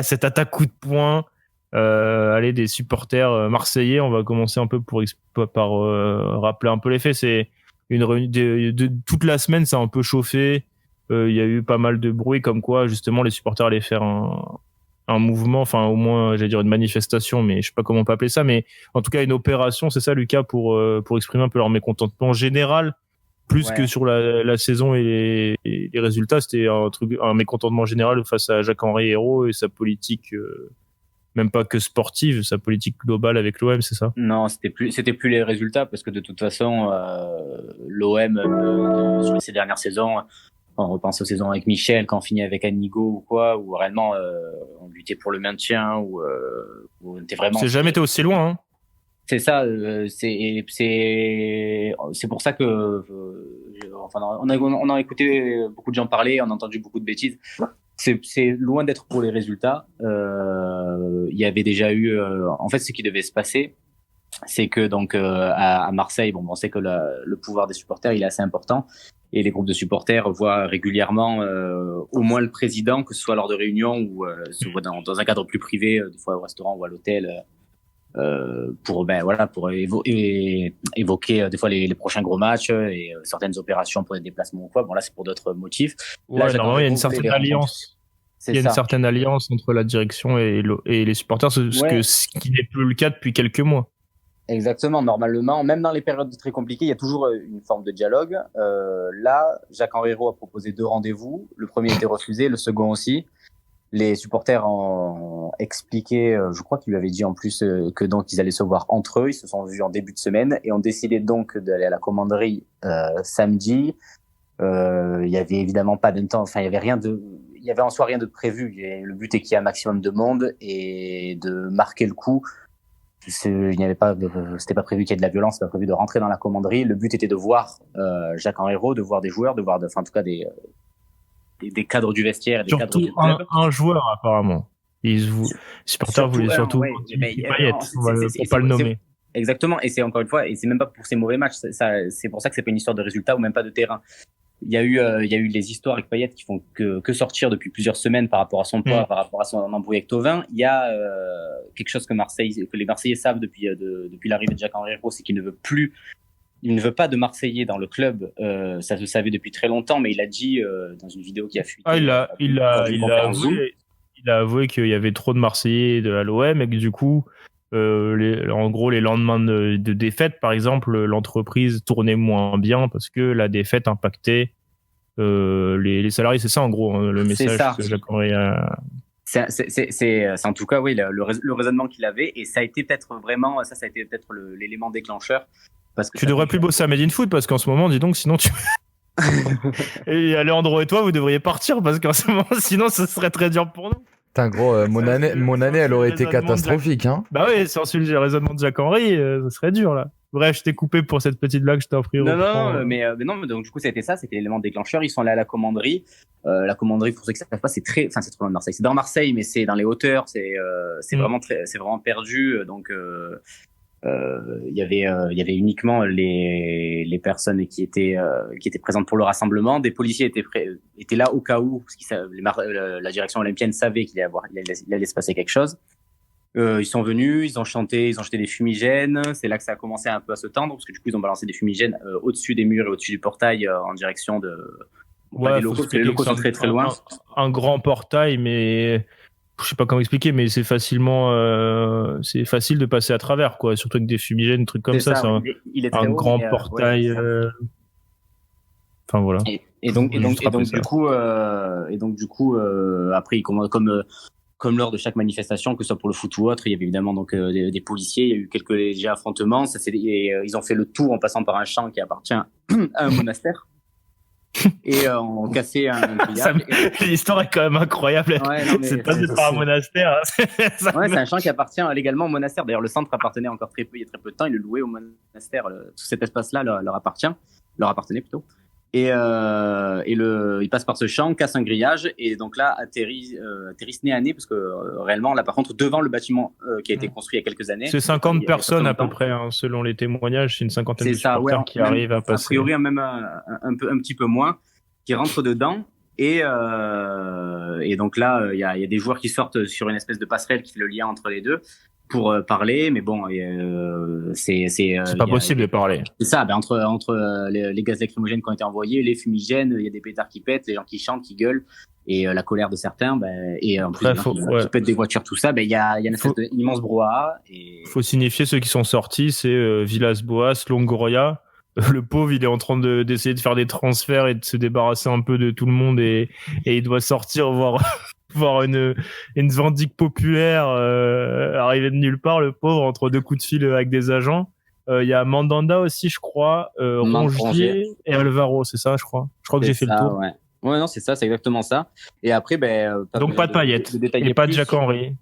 Cette attaque coup de poing. Des supporters marseillais. On va commencer un peu par rappeler un peu les faits. C'est une réunion toute la semaine, ça a un peu chauffé. Il y a eu pas mal de bruit comme quoi justement les supporters allaient faire un mouvement, enfin au moins j'allais dire une manifestation, mais je sais pas comment on peut appeler ça, mais en tout cas une opération, c'est ça, Lucas, pour exprimer un peu leur mécontentement général, plus que sur la saison et les résultats. C'était un mécontentement général face à Jacques-Henri Hérault et sa politique, même pas que sportive, sa politique globale avec l'OM, c'est ça? Non, c'était plus les résultats, parce que de toute façon l'OM sur ces dernières saisons, on repense aux saisons avec Michel, quand on finit avec Anigo ou quoi, où réellement on luttait pour le maintien, où on était vraiment. C'est jamais été aussi loin, hein. C'est ça, c'est pour ça que on a écouté beaucoup de gens parler, on a entendu beaucoup de bêtises. C'est loin d'être pour les résultats. Il y avait déjà eu, en fait, ce qui devait se passer, c'est que donc à Marseille, on sait que le pouvoir des supporters, il est assez important. Et les groupes de supporters voient régulièrement au moins le président, que ce soit lors de réunions ou se voit dans un cadre plus privé, des fois au restaurant ou à l'hôtel, pour évoquer des fois les prochains gros matchs et certaines opérations pour des déplacements ou quoi. Bon, là c'est pour d'autres motifs. Là, normalement, il y a une certaine alliance. Il y a une certaine alliance entre la direction et les supporters, ce qui n'est plus le cas depuis quelques mois. Exactement. Normalement, même dans les périodes très compliquées, il y a toujours une forme de dialogue. Là, Jacques-Henri Hérault a proposé 2 rendez-vous. Le premier était refusé, le second aussi. Les supporters ont expliqué, je crois qu'ils lui avaient dit en plus que donc ils allaient se voir entre eux. Ils se sont vus en début de semaine et ont décidé donc d'aller à la commanderie samedi. Il y avait évidemment pas d'intention, enfin il y avait en soi rien de prévu. Le but est qu'il y ait un maximum de monde et de marquer le coup. C'était pas prévu qu'il y ait de la violence, c'était pas prévu de rentrer dans la commanderie. Le but était de voir Jacques-Henri Hérault, de voir des joueurs, en tout cas des cadres du vestiaire et des surtout cadres du club. Un joueur apparemment. Les supporters voulaient surtout Payet, on va pas le nommer. Exactement, et c'est encore une fois, et c'est même pas pour ces mauvais matchs. C'est pour ça que c'est pas une histoire de résultat ou même pas de terrain. Il y a eu les histoires avec Payet qui font que sortir depuis plusieurs semaines par rapport à son poids, par rapport à son embrouille avec Thauvin. Il y a quelque chose que les Marseillais savent depuis l'arrivée de Jacques-Henri Hérault, c'est qu'il ne veut pas de Marseillais dans le club. Ça se savait depuis très longtemps, mais il a dit dans une vidéo qui a fuité. Il a avoué qu'il y avait trop de Marseillais à l'OM et que du coup, en gros, les lendemains de défaite, par exemple, l'entreprise tournait moins bien parce que la défaite impactait les salariés. C'est ça, en gros, le message que Jacques-Henri a. C'est en tout cas, oui, le raisonnement qu'il avait, et ça a été peut-être l'élément déclencheur. Parce que tu devrais plus bosser à Made in Foot parce qu'en ce moment, dis donc, sinon tu. Et Alejandro et toi, vous devriez partir parce qu'en ce moment, sinon, ce serait très dur pour nous. Putain, gros, mon année, elle aurait été catastrophique. Hein. Bah oui, sans suivre le raisonnement de Jacques-Henri, ça serait dur là. Bref, je t'ai coupé pour cette petite blague, je t'en prie. Non, mais donc du coup, c'était ça, c'était l'élément déclencheur. Ils sont allés à la commanderie. La commanderie, pour ceux qui ne savent pas, c'est très loin de Marseille. C'est dans Marseille, mais c'est dans les hauteurs. C'est vraiment perdu. Donc il y avait uniquement les personnes qui étaient présentes pour le rassemblement. Des policiers étaient là au cas où, parce que la direction olympienne savait qu'il allait se passer quelque chose. Ils sont venus, ils ont jeté des fumigènes. C'est là que ça a commencé un peu à se tendre, parce que du coup ils ont balancé des fumigènes au-dessus des murs et au-dessus du portail en direction des locaux. Parce que les locaux sont très très loin. Un grand portail, mais je sais pas comment expliquer, mais c'est facile de passer à travers, quoi. Surtout avec des fumigènes, des trucs comme ça. C'est il est très un haut, grand portail. Enfin voilà. Et donc du coup après comme lors de chaque manifestation, que ce soit pour le foot ou autre, il y avait évidemment donc des policiers, il y a eu quelques légers affrontements. Ils ont fait le tour en passant par un champ qui appartient à un monastère. Et ont cassé un grillage. L'histoire est quand même incroyable. Ouais, c'est pas juste par un monastère. C'est un champ qui appartient légalement au monastère. D'ailleurs, le centre appartenait encore il y a très peu de temps. Ils le louaient au monastère. Tout cet espace-là leur appartenait plutôt. Et il passe par ce champ, casse un grillage, et donc là atterrissent nez à nez, parce que réellement là par contre devant le bâtiment qui a été construit il y a quelques années. C'est 50 personnes à peu près, hein, selon les témoignages, c'est une cinquantaine de supporters qui arrivent à passer. A priori même un petit peu moins, qui rentrent dedans. Et donc là il y a des joueurs qui sortent sur une espèce de passerelle qui fait le lien entre les deux pour parler, mais bon, c'est pas possible de parler. C'est ça, entre les gaz lacrymogènes qui ont été envoyés, les fumigènes, il y a des pétards qui pètent, les gens qui chantent, qui gueulent, et la colère de certains, et en plus qui pètent des voitures, tout ça, il y a une espèce d'immense brouhaha. Faut signifier ceux qui sont sortis, c'est Villas-Boas, Longoria. Le pauvre, il est en train d'essayer de faire des transferts et de se débarrasser un peu de tout le monde, et il doit sortir voir une vendique populaire arriver de nulle part, le pauvre, entre deux coups de fil avec des agents. Il y a Mandanda aussi, je crois, Rongier et Alvaro, c'est ça, je crois. Je crois que j'ai fait le tour. Ouais, non, c'est ça, c'est exactement ça. Et après, donc pas de Payet et pas de Jacques-Henri.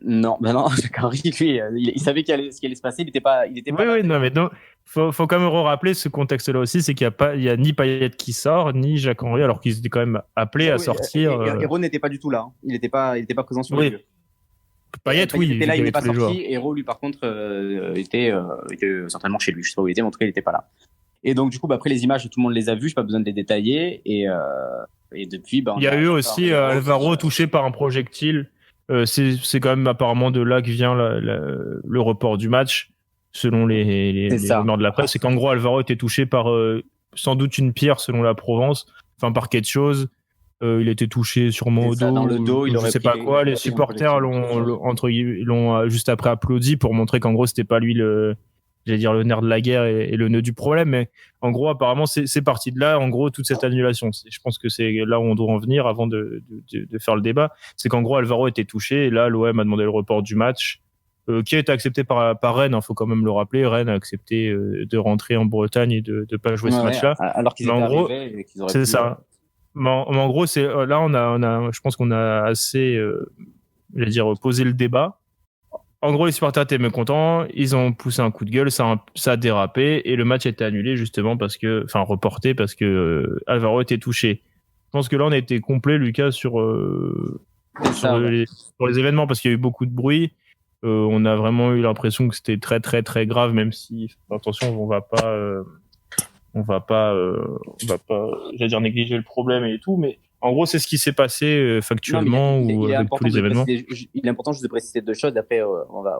Non, Jacques-Henri, lui, il savait ce qui allait se passer. Il était pas. Oui, non, mais donc, faut quand même rappeler ce contexte-là aussi, c'est qu'il y a ni Payet qui sort, ni Jacques-Henri, alors qu'ils étaient quand même appelés à sortir. Hérault n'était pas du tout là. Hein. Il n'était pas présent sur les lieux. Payet, oui, il était là, il n'est pas sorti. Hérault, lui, par contre, était certainement chez lui. Je sais pas où il était, mais en tout cas, il n'était pas là. Et donc, du coup, après les images, tout le monde les a vues. Je n'ai pas besoin de les détailler. Et depuis, il y a eu aussi Alvaro touché par un projectile. C'est quand même apparemment de là que vient le report du match, selon les rumeurs de la presse. C'est qu'en gros, Alvaro était touché par sans doute une pierre, selon la Provence, enfin par quelque chose. Il était touché sûrement au dos. Dans le dos, je sais pas quoi. Les supporters l'ont juste après applaudi pour montrer qu'en gros, c'était pas lui le nerf de la guerre et le nœud du problème. Mais en gros, apparemment, c'est parti de là. En gros, toute cette annulation, je pense que c'est là où on doit en venir avant de faire le débat. C'est qu'en gros, Alvaro était touché. Et là, l'OM a demandé le report du match, qui a été accepté par Rennes. Faut quand même le rappeler. Rennes a accepté de rentrer en Bretagne et de pas jouer ce match-là. Alors qu'ils étaient arrivés et qu'ils auraient pu... C'est ça. Mais en gros, c'est là, on a, je pense qu'on a assez, posé le débat. En gros, les supporters étaient mécontents, ils ont poussé un coup de gueule, ça a dérapé, et le match a été annulé justement reporté parce que Alvaro était touché. Je pense que là, on a été complet, Lucas, sur les événements, parce qu'il y a eu beaucoup de bruit. On a vraiment eu l'impression que c'était très, très, très grave, même si, attention, on va pas, j'allais dire négliger le problème et tout, mais en gros, c'est ce qui s'est passé factuellement avec tous les événements. Il est important juste de préciser deux choses. Après, on va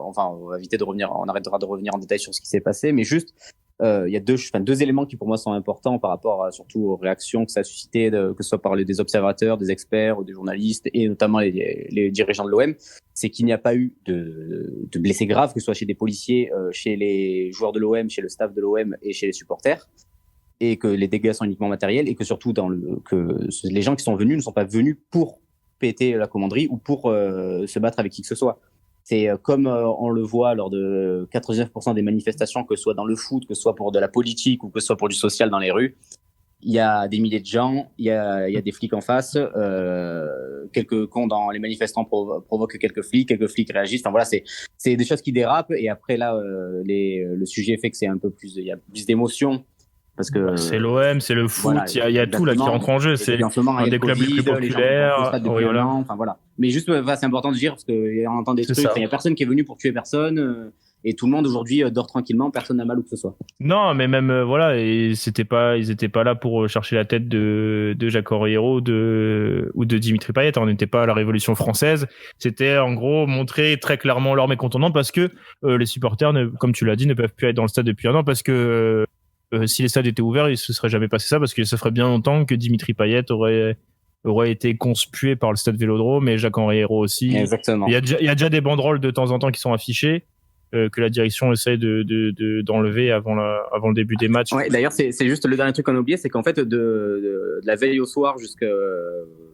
éviter de revenir, on arrêtera de revenir en détail sur ce qui s'est passé, mais juste, il y a deux éléments qui pour moi sont importants par rapport surtout aux réactions que ça a suscité, que ce soit par des observateurs, des experts ou des journalistes, et notamment les dirigeants de l'OM. C'est qu'il n'y a pas eu de blessés graves, que ce soit chez des policiers, chez les joueurs de l'OM, chez le staff de l'OM et chez les supporters, et que les dégâts sont uniquement matériels, et que surtout que les gens qui sont venus ne sont pas venus pour péter la commanderie ou pour se battre avec qui que ce soit. C'est comme on le voit lors de 99% des manifestations, que ce soit dans le foot, que ce soit pour de la politique ou que ce soit pour du social dans les rues. il y a des milliers de gens, il y a des flics en face, quelques cons dans les manifestants provoquent quelques flics réagissent. Enfin voilà, c'est des choses qui dérapent. Et après là, le sujet fait que c'est un peu plus, il y a plus d'émotion. Parce que c'est l'OM, c'est le foot, voilà, il y a tout là qui rentre en jeu. C'est un des clubs les plus populaires. Enfin voilà. Mais juste, c'est important de dire parce qu'on entend des trucs. Il y a personne qui est venu pour tuer personne. Et tout le monde aujourd'hui dort tranquillement, personne n'a mal où que ce soit. Non, mais même voilà, et ils étaient pas là pour chercher la tête de Jacques Henriero ou de Dimitri Payet. On n'était pas à la Révolution française. C'était en gros montrer très clairement leur mécontentement parce que les supporters, comme tu l'as dit, ne peuvent plus être dans le stade depuis un an parce que si les stades étaient ouverts, il se serait jamais passé ça parce que ça ferait bien longtemps que Dimitri Payet aurait été conspué par le stade Vélodrome et Jacques Henriero aussi. Exactement. Il y a déjà des banderoles de temps en temps qui sont affichées. Que la direction essaie d'enlever avant le début des matchs. Ouais, d'ailleurs, c'est juste le dernier truc qu'on a oublié, c'est qu'en fait, de la veille au soir jusqu'à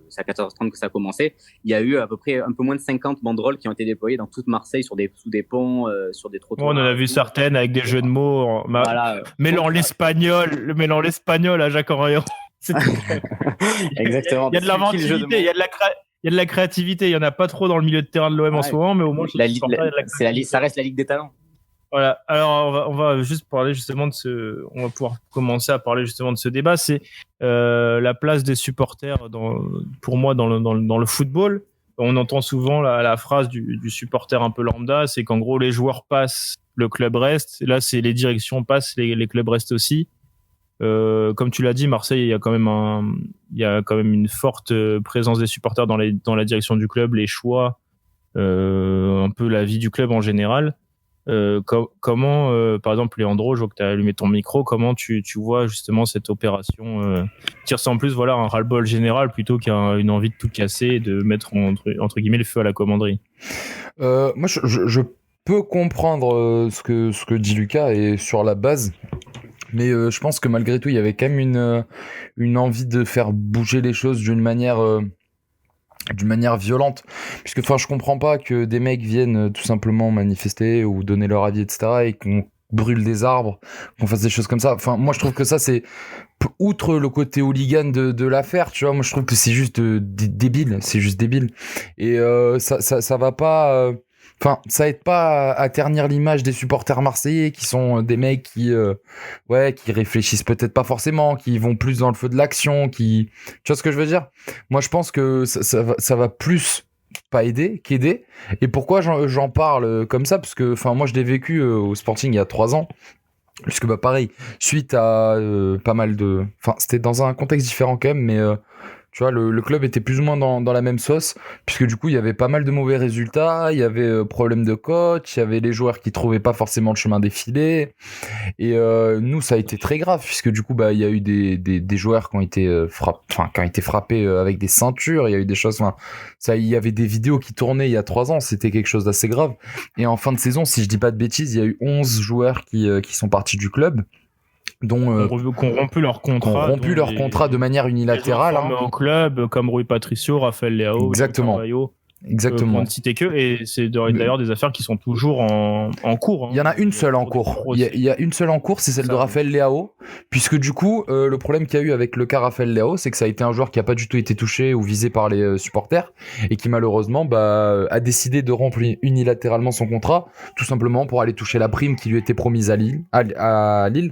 c'est à 14h30 que ça a commencé, il y a eu à peu près un peu moins de 50 banderoles qui ont été déployées dans toute Marseille sous des ponts, sur des trottoirs. On en a vu certaines avec des jeux de mots. Voilà. Mêlant l'espagnol à Jacques Henriero. Exactement. Il y a de l'inventivité, il y a de la créativité, il y en a pas trop dans le milieu de terrain de l'OM en ce moment, mais au moins ça reste la Ligue des talents. Voilà. Alors on va juste parler justement on va pouvoir commencer à parler justement de ce débat, c'est la place des supporters pour moi dans le football. On entend souvent la phrase du supporter un peu lambda, c'est qu'en gros les joueurs passent, le club reste. Là c'est les directions passent, les clubs restent aussi. Comme tu l'as dit, Marseille, il y a quand même une forte présence des supporters dans la direction du club, les choix, un peu la vie du club en général. Comment, par exemple, Léandro, je vois que tu as allumé ton micro, comment tu vois justement cette opération qui ressemble plus à un ras-le-bol général plutôt qu'à une envie de tout casser et de mettre entre guillemets le feu à la commanderie. Moi, je peux comprendre ce que dit Lucas et sur la base. Mais je pense que malgré tout, il y avait quand même une envie de faire bouger les choses d'une manière violente. Puisque, je comprends pas que des mecs viennent tout simplement manifester ou donner leur avis, etc. et qu'on brûle des arbres, qu'on fasse des choses comme ça. Enfin, moi, je trouve que ça, c'est outre le côté hooligan de l'affaire, tu vois. Moi, je trouve que c'est juste débile. C'est juste débile. Et ça va pas... Enfin, ça aide pas à ternir l'image des supporters marseillais qui sont des mecs qui réfléchissent peut-être pas forcément, qui vont plus dans le feu de l'action, tu vois ce que je veux dire? Moi, je pense que ça va plus pas aider qu'aider. Et pourquoi j'en parle comme ça? Parce que, moi, je l'ai vécu au Sporting il y a 3 ans. Puisque, pareil, suite à pas mal de... c'était dans un contexte différent quand même, mais... tu vois, le club était plus ou moins dans la même sauce, puisque du coup, il y avait pas mal de mauvais résultats, il y avait problème de coach, il y avait les joueurs qui trouvaient pas forcément le chemin défilé. Et nous, ça a été très grave, puisque du coup, il y a eu des joueurs qui ont été frappés avec des ceintures, il y a eu des choses... il y avait des vidéos qui tournaient il y a 3 ans, c'était quelque chose d'assez grave. Et en fin de saison, si je dis pas de bêtises, il y a eu 11 joueurs qui sont partis du club. Dont qu'on rompu leur contrat de manière unilatérale au club comme Rui Patricio, Raphaël Leao, exactement pour ne citer que, et c'est d'ailleurs des affaires qui sont toujours en cours. Il y en a une seule en cours. Il y a une seule en cours, c'est celle de Raphaël Leao, puisque du coup le problème qu'il y a eu avec le cas Raphaël Leao, c'est que ça a été un joueur qui a pas du tout été touché ou visé par les supporters et qui malheureusement a décidé de rompre unilatéralement son contrat, tout simplement pour aller toucher la prime qui lui était promise à Lille.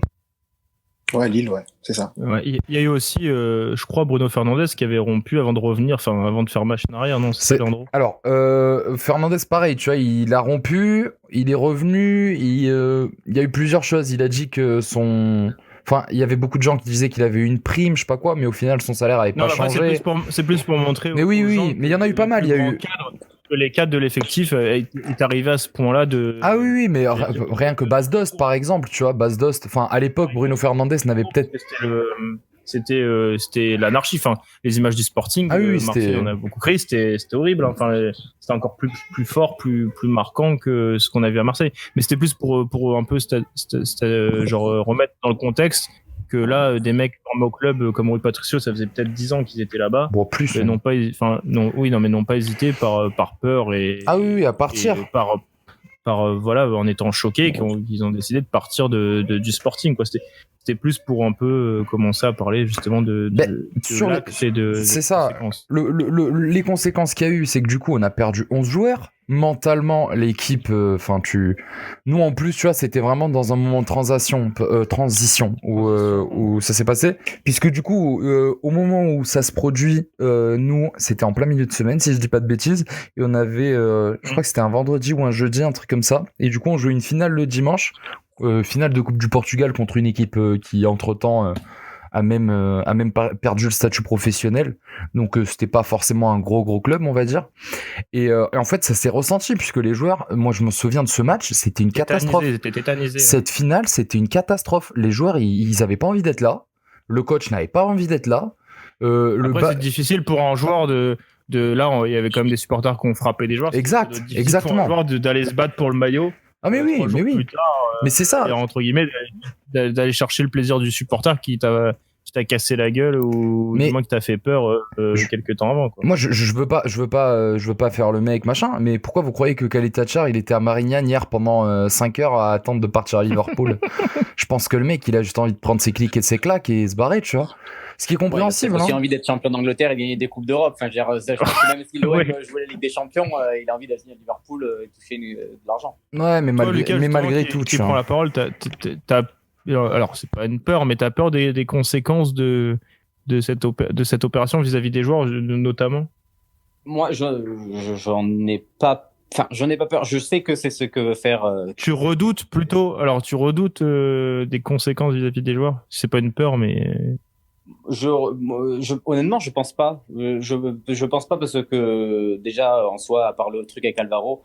Ouais, Lille, ouais, c'est ça. Ouais, il y a eu aussi, je crois, Bruno Fernandes qui avait rompu avant de revenir, avant de faire machine arrière, non? C'est Leandro. Alors, Fernandes, pareil, tu vois, il a rompu, il est revenu, il y a eu plusieurs choses. Il a dit que il y avait beaucoup de gens qui disaient qu'il avait eu une prime, je sais pas quoi, mais au final, son salaire avait pas changé. C'est plus pour montrer. Mais oui, mais il y en a eu pas mal. Il y a eu. Les cadres de l'effectif est arrivé à ce point-là de... Ah oui, mais rien que Bas Dost, par exemple, tu vois, Bas Dost, à l'époque, Bruno Fernandes n'avait peut-être... C'était l'anarchie, les images du Sporting, Marseille, on a beaucoup créé, c'était horrible, c'était encore plus fort, plus marquant que ce qu'on a vu à Marseille, mais c'était plus pour un peu remettre dans le contexte que là, des mecs formés au club comme Rui Patricio, ça faisait peut-être 10 ans qu'ils étaient là-bas. Bon, plus. N'ont pas hésité par peur et... Ah oui, à partir. En étant choqués, qu'ils ont décidé de partir du Sporting, quoi. C'était C'était plus pour un peu commencer à parler justement de sur l'axe et c'est ça. conséquences. Les conséquences qu'il y a eu, c'est que du coup, on a perdu 11 joueurs. Mentalement, l'équipe, nous en plus, tu vois, c'était vraiment dans un moment de transition où ça s'est passé. Puisque du coup, au moment où ça se produit, nous, c'était en plein milieu de semaine, si je dis pas de bêtises. Et on avait, je crois que c'était un vendredi ou un jeudi, un truc comme ça. Et du coup, on jouait une finale le dimanche. Finale de Coupe du Portugal contre une équipe qui entre-temps a même perdu le statut professionnel, donc c'était pas forcément un gros club, on va dire, et en fait ça s'est ressenti puisque les joueurs, moi je me souviens de ce match, c'était une catastrophe. Cette finale, c'était une catastrophe. Les joueurs ils avaient pas envie d'être là, le coach n'avait pas envie d'être là. Après c'est difficile pour un joueur de là il y avait quand même des supporters qui ont frappé des joueurs. Exactement. Pour un joueur d'aller se battre pour le maillot. Ah mais oui. Plus tard, mais c'est ça. Entre guillemets, d'aller chercher le plaisir du supporter qui t'a cassé la gueule ou du moins qui t'a fait peur quelques temps avant. Quoi. Moi, je veux pas faire le mec machin. Mais pourquoi vous croyez que Khalid il était à Marignane hier pendant 5 heures à attendre de partir à Liverpool? Je pense que le mec, il a juste envie de prendre ses clics et ses claques et se barrer, tu vois. Ce qui est compréhensible. Il a aussi envie d'être champion d'Angleterre et gagner des coupes d'Europe. Enfin, je pense que même si l'OM jouait la Ligue des Champions, il a envie d'aller à Liverpool et toucher de l'argent. Ouais, mais malgré tout, tu prends la parole, alors c'est pas une peur, mais t'as peur des conséquences de cette opération vis-à-vis des joueurs, notamment. Moi, j'en ai pas. Enfin, j'en ai pas peur. Je sais que c'est ce que veut faire. Tu redoutes des conséquences vis-à-vis des joueurs. C'est pas une peur, mais. Honnêtement, je pense pas. Je pense pas parce que déjà en soi, à part le truc avec Alvaro,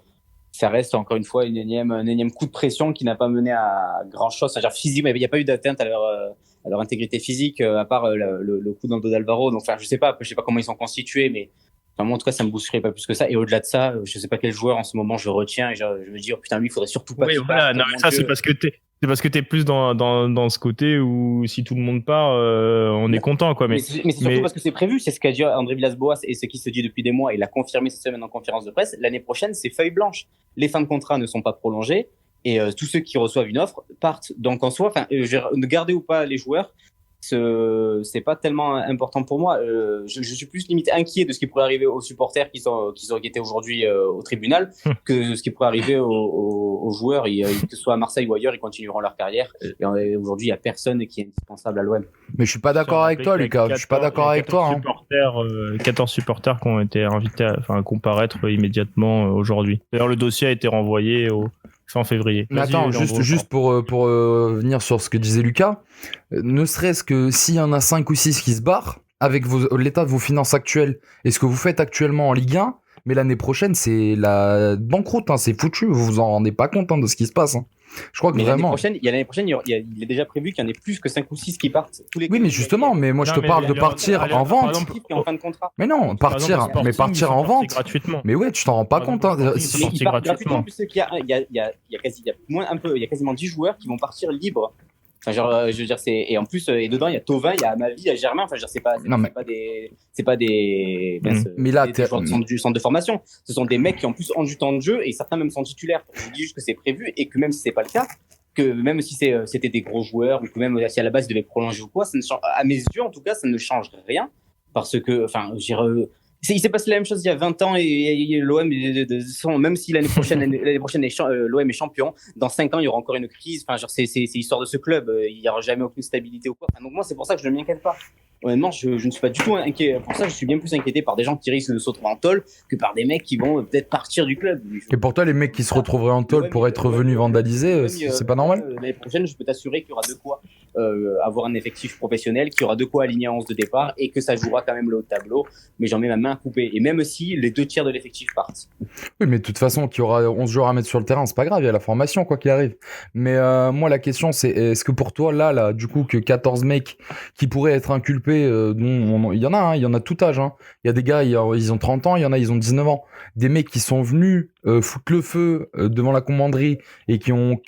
ça reste encore une fois un énième coup de pression qui n'a pas mené à grand chose. C'est-à-dire physiquement, il n'y a pas eu d'atteinte à leur intégrité physique à part le coup dans le dos d'Alvaro. Donc, enfin, je sais pas comment ils sont constitués, mais enfin, moi en tout cas, ça me bousculerait pas plus que ça. Et au-delà de ça, je sais pas quel joueur en ce moment je retiens. Et je me dis, oh putain, lui, il faudrait surtout pas. Oui, voilà. Non, ça c'est parce que t'es plus dans ce côté où si tout le monde part, on est content, quoi. Mais c'est surtout parce que c'est prévu. C'est ce qu'a dit André Villas-Boas et ce qui se dit depuis des mois. Il a confirmé cette semaine en conférence de presse. L'année prochaine, c'est feuille blanche. Les fins de contrat ne sont pas prolongées et tous ceux qui reçoivent une offre partent. Donc en soi, enfin, garder ou pas les joueurs, c'est pas tellement important pour moi. Je suis plus limite inquiet de ce qui pourrait arriver aux supporters qui étaient aujourd'hui au tribunal que ce qui pourrait arriver aux joueurs. Que ce soit à Marseille ou ailleurs, ils continueront leur carrière. Et aujourd'hui, il y a personne qui est indispensable à l'OM. Mais je suis pas d'accord avec toi, Lucas. Je suis pas d'accord avec toi. 14 supporters qui ont été invités à comparaître immédiatement aujourd'hui. D'ailleurs, le dossier a été renvoyé fin février. Mais attends, juste pour venir sur ce que disait Lucas, ne serait-ce que s'il y en a 5 ou 6 qui se barrent, avec l'état de vos finances actuelles et ce que vous faites actuellement en Ligue 1, mais l'année prochaine, c'est la banqueroute, hein, c'est foutu, vous vous en rendez pas compte de ce qui se passe. Hein. Je crois que vraiment. L'année prochaine, il est déjà prévu qu'il y en ait plus que 5 ou 6 qui partent. Oui, mais justement, mais moi je te parle de partir en vente. Mais non, partir en vente. Gratuitement. Mais ouais, tu t'en rends pas compte. C'est gratuitement. Il y a quasiment 10 joueurs qui vont partir libres. Enfin, je veux dire, et en plus, et dedans, il y a Thauvin, il y a Amavi, il y a Germain. Enfin, je veux dire, c'est pas des joueurs du centre de formation. Ce sont des mecs qui en plus ont du temps de jeu et certains même sont titulaires. Je dis juste que c'est prévu et que même si c'est pas le cas, que même si c'était des gros joueurs ou que même si à la base ils devaient prolonger ou quoi, ça ne change, à mes yeux en tout cas, ça ne change rien parce que, enfin, je dirais, il s'est passé la même chose il y a 20 ans et l'OM, même si l'année prochaine l'OM est champion, dans 5 ans il y aura encore une crise. Enfin, genre c'est l'histoire de ce club, il n'y aura jamais aucune stabilité ou quoi. Enfin, donc moi c'est pour ça que je ne m'inquiète pas. Honnêtement, je ne suis pas du tout inquiet. Pour ça, je suis bien plus inquiété par des gens qui risquent de se retrouver en tôle que par des mecs qui vont peut-être partir du club. Et pour toi, les mecs qui se retrouveraient en tôle pour être revenus vandaliser, c'est pas normal? L'année prochaine, je peux t'assurer qu'il y aura de quoi avoir un effectif professionnel, qu'il y aura de quoi aligner en 11 de départ et que ça jouera quand même le haut de tableau. Mais j'en mets ma main à couper. Et même si les 2 tiers de l'effectif partent. Oui, mais de toute façon, qu'il y aura 11 joueurs à mettre sur le terrain, c'est pas grave, il y a la formation, quoi qu'il arrive. Mais moi, la question, c'est est-ce que pour toi, là, du coup, que 14 mecs qui pourraient être inculpés, il y en a tout âge. Hein. Il y a des gars, ils ont 30 ans, il y en a, ils ont 19 ans. Des mecs qui sont venus foutre le feu devant la commanderie et qui ont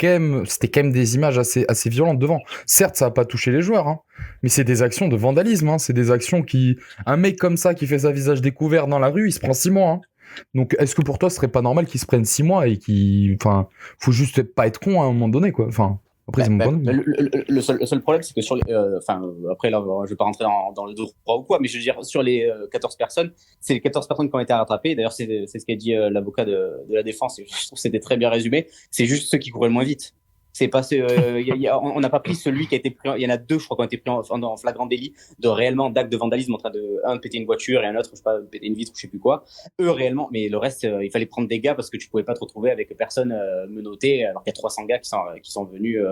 c'était quand même des images assez violentes devant. Certes, ça a pas touché les joueurs, hein, mais c'est des actions de vandalisme. Hein. C'est des actions un mec comme ça qui fait sa visage découvert dans la rue, il se prend 6 mois. Hein. Donc, est-ce que pour toi, ce serait pas normal qu'il se prenne 6 mois et faut juste pas être con à un moment donné, quoi. Enfin. Après, c'est mon point de vue. Le seul problème, c'est que sur les, après là, je vais pas rentrer dans le droit ou quoi, mais je veux dire, sur les 14 personnes, c'est les 14 personnes qui ont été rattrapées. D'ailleurs, c'est ce qu'a dit l'avocat de la défense, et je trouve que c'était très bien résumé. C'est juste ceux qui couraient le moins vite. C'est pas on n'a pas pris celui qui a été pris. Il y en a deux, je crois, qui ont été pris en flagrant délit de réellement d'actes de vandalisme, en train de péter une voiture et un autre, je sais pas, péter une vitre ou je sais plus quoi. Eux réellement, mais le reste, il fallait prendre des gars parce que tu pouvais pas te retrouver avec personne menotté, alors qu'il y a 300 gars qui sont venus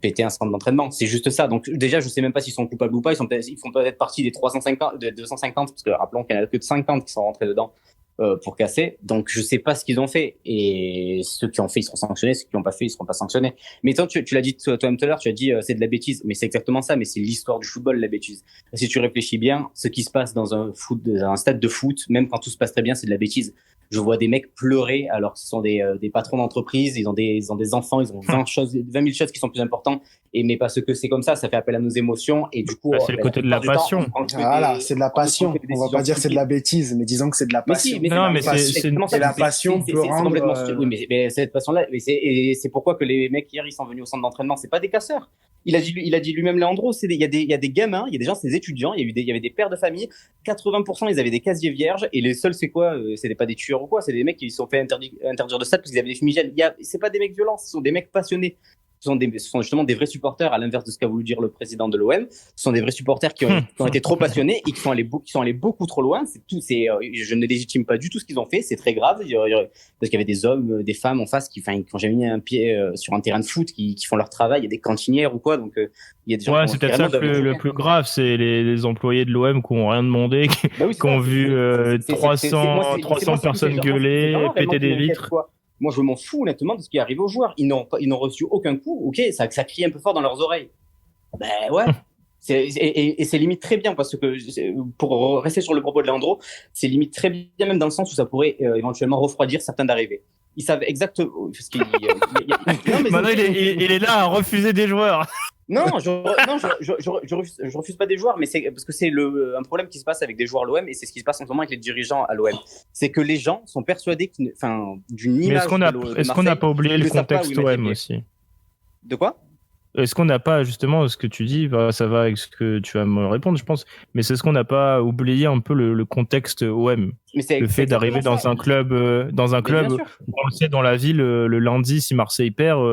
péter un centre d'entraînement. C'est juste ça. Donc déjà, je sais même pas s'ils sont coupables ou pas. Ils font peut-être partie des 350, de 250, parce que rappelons qu'il y en a que de 50 qui sont rentrés dedans. Pour casser. Donc, je sais pas ce qu'ils ont fait. Et ceux qui ont fait, ils seront sanctionnés. Ceux qui n'ont pas fait, ils seront pas sanctionnés. Mais toi, tu l'as dit toi-même tout à l'heure, tu as dit c'est de la bêtise. Mais c'est exactement ça. Mais c'est l'histoire du football, la bêtise. Et si tu réfléchis bien, ce qui se passe dans un stade de foot, même quand tout se passe très bien, c'est de la bêtise. Je vois des mecs pleurer alors que ce sont des patrons d'entreprise, ils ont des enfants, ils ont 20 000 choses qui sont plus importantes. Mais parce que c'est comme ça fait appel à nos émotions et du coup. C'est le côté de la passion. Voilà, c'est de la passion. On va pas dire c'est de la bêtise, mais disons que c'est de la passion. Mais la passion peut rendre. Oui, mais cette passion-là, c'est pourquoi que les mecs hier ils sont venus au centre d'entraînement, c'est pas des casseurs. Il a dit lui-même, Leandro, il y a des gamins, il y a des gens, c'est des étudiants, il y avait des pères de famille, 80% ils avaient des casiers vierges et les seuls c'est quoi, c'était pas des tueurs ou quoi, c'est des mecs qui se sont fait interdire de stade parce qu'ils avaient des fumigènes. C'est pas des mecs violents, ce sont des mecs passionnés. Ce sont justement des vrais supporters, à l'inverse de ce qu'a voulu dire le président de l'OM. Ce sont des vrais supporters qui ont été trop passionnés et qui sont allés beaucoup trop loin. Je ne légitime pas du tout ce qu'ils ont fait. C'est très grave parce qu'il y avait des hommes, des femmes en face qui ont jamais mis un pied sur un terrain de foot, qui font leur travail. Il y a des cantinières ou quoi. Donc il y a des gens. Ouais, c'est peut-être ça le plus grave, c'est les employés de l'OM qui ont rien demandé, qui ont vu 300 personnes gueuler, péter des vitres. Moi, je m'en fous honnêtement de ce qui est arrivé aux joueurs. Ils n'ont reçu aucun coup. Ok, ça crie un peu fort dans leurs oreilles. Ben ouais. Et c'est limite très bien parce que pour rester sur le propos de Leandro, c'est limite très bien même dans le sens où ça pourrait éventuellement refroidir certains d'arriver. Ils savent exactement ce qu'il Maintenant, il est là à refuser des joueurs. Non, je refuse pas des joueurs, mais c'est parce que c'est un problème qui se passe avec des joueurs à l'OM et c'est ce qui se passe en ce moment avec les dirigeants à l'OM. C'est que les gens sont persuadés d'une image. Mais est-ce qu'on n'a pas oublié le contexte OM aussi? De quoi? Est-ce qu'on n'a pas, justement, ce que tu dis, ça va avec ce que tu vas me répondre, je pense, mais c'est ce qu'on n'a pas oublié un peu le contexte OM. Le fait d'arriver dans un club, on le sait, dans la ville, le lundi, si Marseille perd,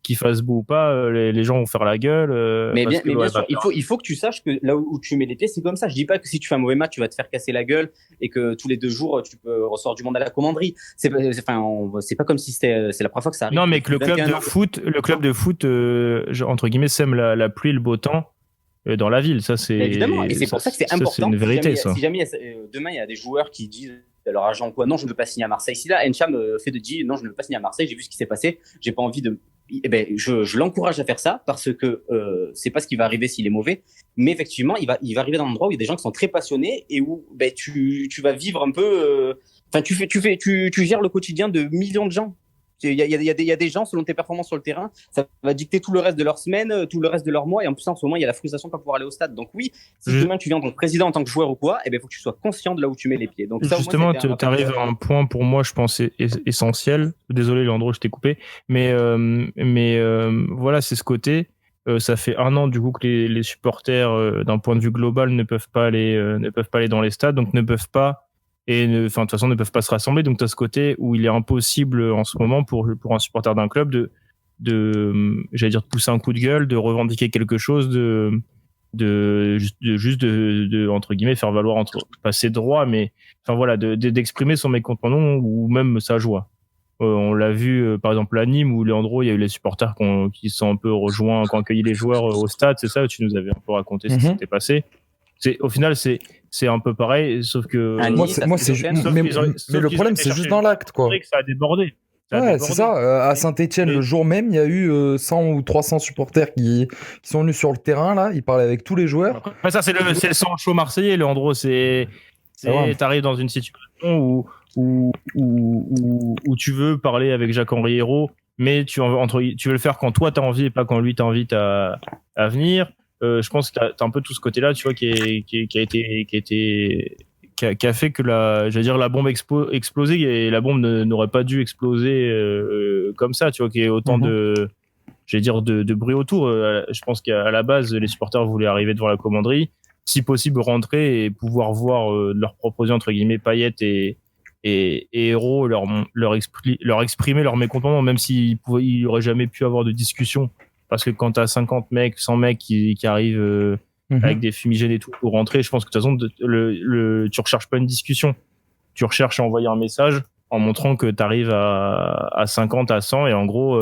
qu'il fasse beau ou pas, les gens vont faire la gueule. Mais bien sûr, il faut que tu saches que là où tu mets les pieds, c'est comme ça. Je dis pas que si tu fais un mauvais match, tu vas te faire casser la gueule et que tous les 2 jours, tu peux ressortir du monde à la commanderie. C'est pas comme si c'est la première fois que ça arrive. Non, mais que le club de foot, entre guillemets, sème la pluie et le beau temps dans la ville. Ça, c'est. Évidemment, et c'est pour ça que c'est important. C'est une vérité, si jamais demain, il y a des joueurs qui disent leur agent quoi, non, je ne veux pas signer à Marseille. Si là, Encham dit non, je ne veux pas signer à Marseille, j'ai vu ce qui s'est passé, j'ai pas envie de. Je l'encourage à faire ça parce que c'est pas ce qui va arriver s'il est mauvais, mais effectivement il va arriver dans un endroit où il y a des gens qui sont très passionnés et où tu vas vivre un peu tu gères le quotidien de millions de gens. Il y a des gens, selon tes performances sur le terrain, ça va dicter tout le reste de leur semaine, tout le reste de leur mois, et en plus en ce moment il y a la frustration de pas pouvoir aller au stade. Donc oui, si demain tu viens en tant que président, en tant que joueur ou quoi, faut que tu sois conscient de là où tu mets les pieds. Donc ça, justement, tu arrives à un point pour moi, je pense, essentiel. Désolé Leandro, je t'ai coupé, mais voilà, c'est ce côté. Ça fait 1 an du coup que les supporters, d'un point de vue global, ne peuvent pas aller dans les stades, donc ne peuvent pas. Et de toute façon ne peuvent pas se rassembler, donc tu as ce côté où il est impossible en ce moment pour un supporter d'un club j'allais dire de pousser un coup de gueule, de revendiquer quelque chose, de entre guillemets faire valoir pas ses droits, mais enfin voilà, d'exprimer son mécontentement ou même sa joie. On l'a vu par exemple à Nîmes où Leandro, il y a eu les supporters qui se sont un peu rejoints, qui ont accueilli les joueurs au stade, c'est ça, tu nous avais un peu raconté ce qui s'était passé. Au final, c'est un peu pareil, sauf que. Mais le problème, c'est juste dans l'acte, quoi. Ça a débordé. C'est ça. À Saint-Etienne, le jour même, il y a eu 100 ou 300 supporters qui sont venus sur le terrain, là. Ils parlaient avec tous les joueurs. Après, ça, c'est le sang chaud marseillais, Leandro. T'arrives dans une situation où tu veux parler avec Jacques-Henri Hérault, mais tu veux le faire quand toi t'as envie et pas quand lui t'invite à venir. Je pense que t'as un peu tout ce côté-là, tu vois, qui a fait que la bombe explosé et la bombe n'aurait pas dû exploser comme ça, tu vois, qu'il y ait autant j'allais dire, de bruit autour. Je pense qu'à la base, les supporters voulaient arriver devant la commanderie, si possible rentrer et pouvoir voir de leurs propres yeux, entre guillemets, Payet et Héros leur exprimer leur mécontentement, même s'il il aurait jamais pu avoir de discussion. Parce que quand t'as 50 mecs, 100 mecs qui arrivent avec des fumigènes et tout pour rentrer, je pense que de toute façon, tu recherches pas une discussion. Tu recherches à envoyer un message en montrant que t'arrives à 50, à 100 et en gros,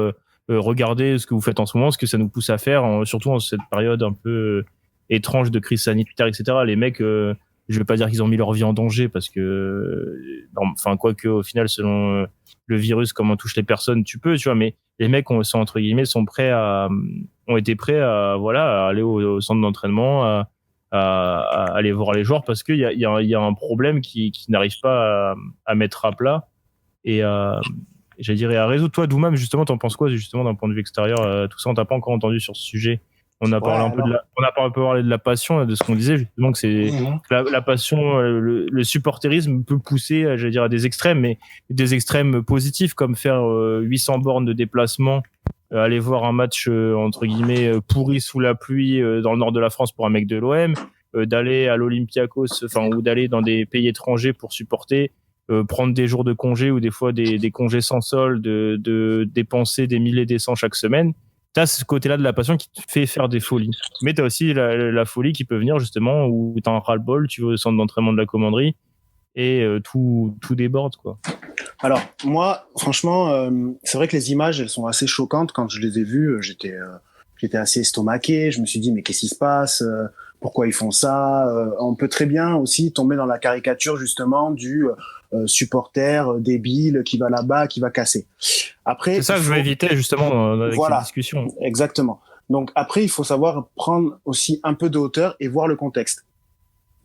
regardez ce que vous faites en ce moment, ce que ça nous pousse à faire, surtout en cette période un peu étrange de crise sanitaire, etc. Les mecs, je vais pas dire qu'ils ont mis leur vie en danger parce que, enfin, quoique au final, selon le virus, comment touche les personnes, tu vois, mais les mecs sont entre guillemets ont été prêts à aller au centre d'entraînement, à aller voir les joueurs parce qu'il y a un problème qui n'arrive pas à mettre à plat et j'allais dire à résoudre. Toi, Doumam, justement, t'en penses quoi justement d'un point de vue extérieur, tout ça, on t'a pas encore entendu sur ce sujet. On a parlé on a un peu parlé de la passion, de ce qu'on disait justement que c'est la passion, le supporterisme peut pousser, j'allais dire, à des extrêmes, mais des extrêmes positifs comme faire 800 bornes de déplacement, aller voir un match entre guillemets pourri sous la pluie dans le nord de la France pour un mec de l'OM, d'aller à l'Olympiakos, ou d'aller dans des pays étrangers pour supporter, prendre des jours de congé ou des fois des congés sans solde, de dépenser des milliers des cents chaque semaine. T'as ce côté-là de la passion qui te fait faire des folies. Mais t'as aussi la folie qui peut venir justement où t'as un ras-le-bol, tu vas au centre d'entraînement de la commanderie et tout déborde, quoi. Alors, moi, franchement, c'est vrai que les images, elles sont assez choquantes. Quand je les ai vues, j'étais assez estomaqué. Je me suis dit, mais qu'est-ce qui se passe? Pourquoi ils font ça? On peut très bien aussi tomber dans la caricature, justement, du supporter débile qui va là-bas, qui va casser. Après, c'est ça que je veux éviter, justement, avec cette discussion. Exactement. Donc, après, il faut savoir prendre aussi un peu de hauteur et voir le contexte.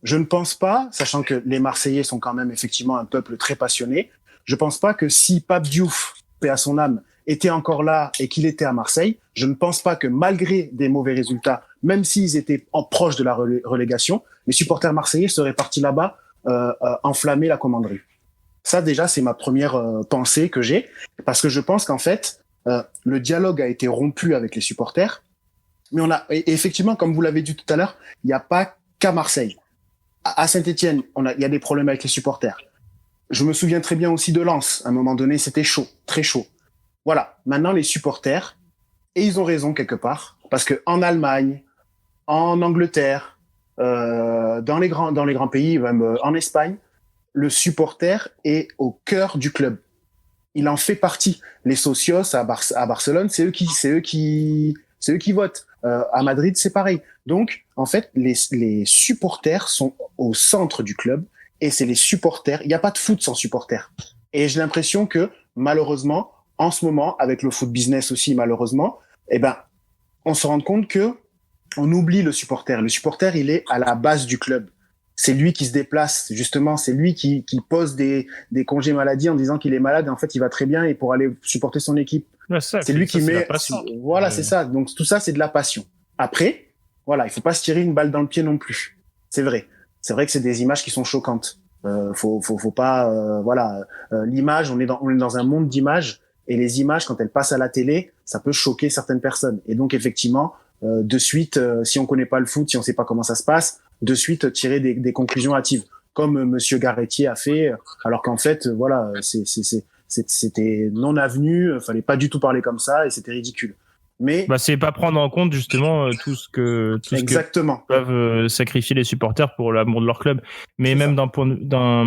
Je ne pense pas, sachant que les Marseillais sont quand même effectivement un peuple très passionné, je pense pas que si Pape Diouf, paix à son âme, était encore là et qu'il était à Marseille, je ne pense pas que malgré des mauvais résultats, même s'ils étaient proche de la relégation, les supporters marseillais seraient partis là-bas enflammer la commanderie. Ça déjà, c'est ma première pensée que j'ai, parce que je pense qu'en fait, le dialogue a été rompu avec les supporters, mais et effectivement, comme vous l'avez dit tout à l'heure, il n'y a pas qu'à Marseille. À Saint-Étienne, il y a des problèmes avec les supporters. Je me souviens très bien aussi de Lens. À un moment donné, c'était chaud, très chaud. Voilà. Maintenant, les supporters, et ils ont raison quelque part, parce que en Allemagne, en Angleterre, dans les grands pays, même en Espagne, le supporter est au cœur du club. Il en fait partie. Les socios à Barcelone, c'est eux qui votent. À Madrid, c'est pareil. Donc, en fait, les supporters sont au centre du club. Et c'est les supporters. Il n'y a pas de foot sans supporters. Et j'ai l'impression que, malheureusement, en ce moment, avec le foot business aussi, malheureusement, on se rend compte que on oublie le supporter. Le supporter, il est à la base du club. C'est lui qui se déplace, justement. C'est lui qui pose des congés maladie en disant qu'il est malade. Et en fait, il va très bien et pour aller supporter son équipe. C'est lui qui met. Voilà, c'est ça. Donc tout ça, c'est de la passion. Après, voilà, il faut pas se tirer une balle dans le pied non plus. C'est vrai. C'est vrai que c'est des images qui sont choquantes. Faut pas, l'image, on est dans un monde d'images et les images, quand elles passent à la télé, ça peut choquer certaines personnes. Et donc effectivement, de suite, si on connaît pas le foot, si on sait pas comment ça se passe, de suite tirer des conclusions hâtives, comme Monsieur Garetier a fait, alors qu'en fait, voilà, c'était non avenu, fallait pas du tout parler comme ça et c'était ridicule. Mais c'est pas prendre en compte justement tout ce que peuvent sacrifier les supporters pour l'amour de leur club. Mais c'est même ça.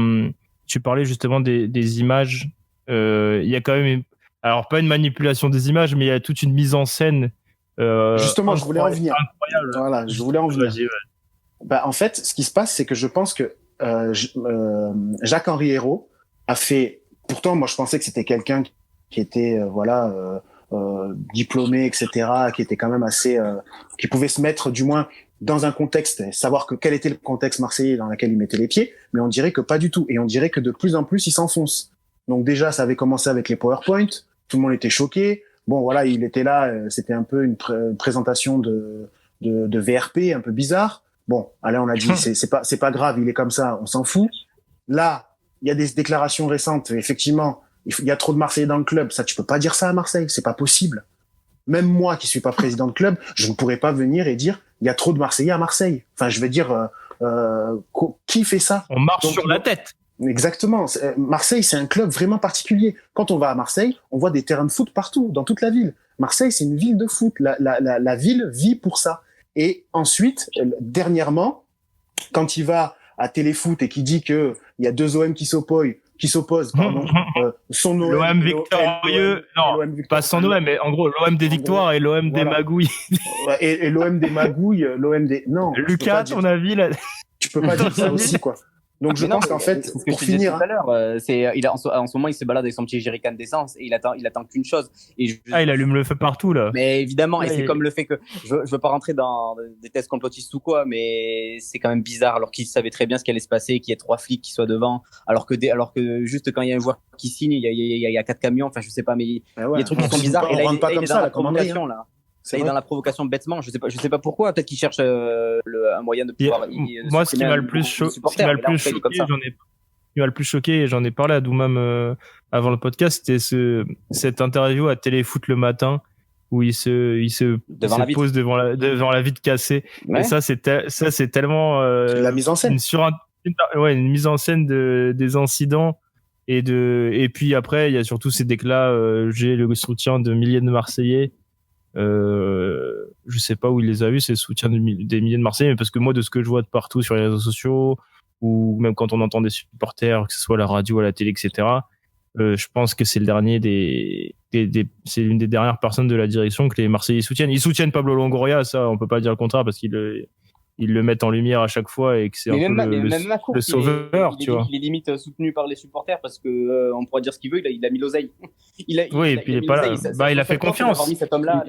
Tu parlais justement des images. Il y a quand même, alors pas une manipulation des images, mais il y a toute une mise en scenne. Justement, je voulais en venir. Incroyable. Voilà, je voulais en venir. En fait, ce qui se passe, c'est que je pense que Jacques-Henri Hérault a fait. Pourtant, moi, je pensais que c'était quelqu'un qui était diplômé, etc., qui était quand même assez, qui pouvait se mettre du moins dans un contexte, savoir quel était le contexte marseillais dans lequel il mettait les pieds, mais on dirait que pas du tout, et on dirait que de plus en plus il s'enfonce. Donc déjà, ça avait commencé avec les PowerPoint, tout le monde était choqué. Bon, voilà, il était là, c'était un peu une présentation de VRP un peu bizarre. Bon, allez, on a dit c'est pas grave, il est comme ça, on s'en fout. Là, il y a des déclarations récentes, effectivement. Il y a trop de Marseillais dans le club. Ça, tu peux pas dire ça à Marseille. C'est pas possible. même moi qui suis pas président de club, je ne pourrais pas venir et dire il y a trop de Marseillais à Marseille. Enfin, je veux dire, qui fait ça? On marche sur la tête. Exactement. Marseille, c'est un club vraiment particulier. Quand on va à Marseille, on voit des terrains de foot partout, dans toute la ville. Marseille, c'est une ville de foot. La ville vit pour ça. Et ensuite, dernièrement, quand il va à Téléfoot et qu'il dit que il y a deux OM qui s'opposent, pardon, son OM, l'OM victorieux, pas son OM, mais en gros, l'OM des victoires et l'OM des magouilles. Et l'OM des magouilles, l'OM des, non. Lucas, ton avis, là. Tu peux pas dire ça aussi, quoi. Donc je pense qu'en fait, pour finir, tout à l'heure, en ce moment il se balade avec son petit jerrycan d'essence et il attend qu'une chose. Et il allume le feu partout là. Mais évidemment, et c'est comme le fait que je veux pas rentrer dans des tests complotistes ou quoi, mais c'est quand même bizarre alors qu'il savait très bien ce qui allait se passer, qu'il y ait 3 flics qui soient devant, alors que juste quand il y a un joueur qui signe, il y a 4 camions, enfin je sais pas, mais il y a des trucs qui sont bizarres. Et là il est pas comme ça la commanderie là. Il est dans la provocation bêtement. Je sais pas pourquoi. Peut-être qu'il cherche un moyen de pouvoir. Moi, ce qui m'a le plus choqué, et j'en ai parlé à Doumam avant le podcast, c'était cette interview à Téléfoot le matin où il se pose devant la vitre cassée. Ouais. Et ça, c'est tellement la mise en scène. Une mise en scène des incidents. Et puis après, il y a surtout ces déclats. J'ai le soutien de milliers de Marseillais. Je sais pas où il les a vus, ces soutiens des milliers de Marseillais, mais parce que moi, de ce que je vois de partout sur les réseaux sociaux, ou même quand on entend des supporters, que ce soit à la radio, à la télé, etc., je pense que c'est le dernier c'est une des dernières personnes de la direction que les Marseillais soutiennent. Ils soutiennent Pablo Longoria, ça, on peut pas dire le contraire, parce qu'ils le mettent en lumière à chaque fois et que c'est un peu le sauveur, tu vois. Il est limite soutenu par les supporters parce que on pourra dire ce qu'il veut, il a mis l'oseille. Il est pas là. Il a fait confiance.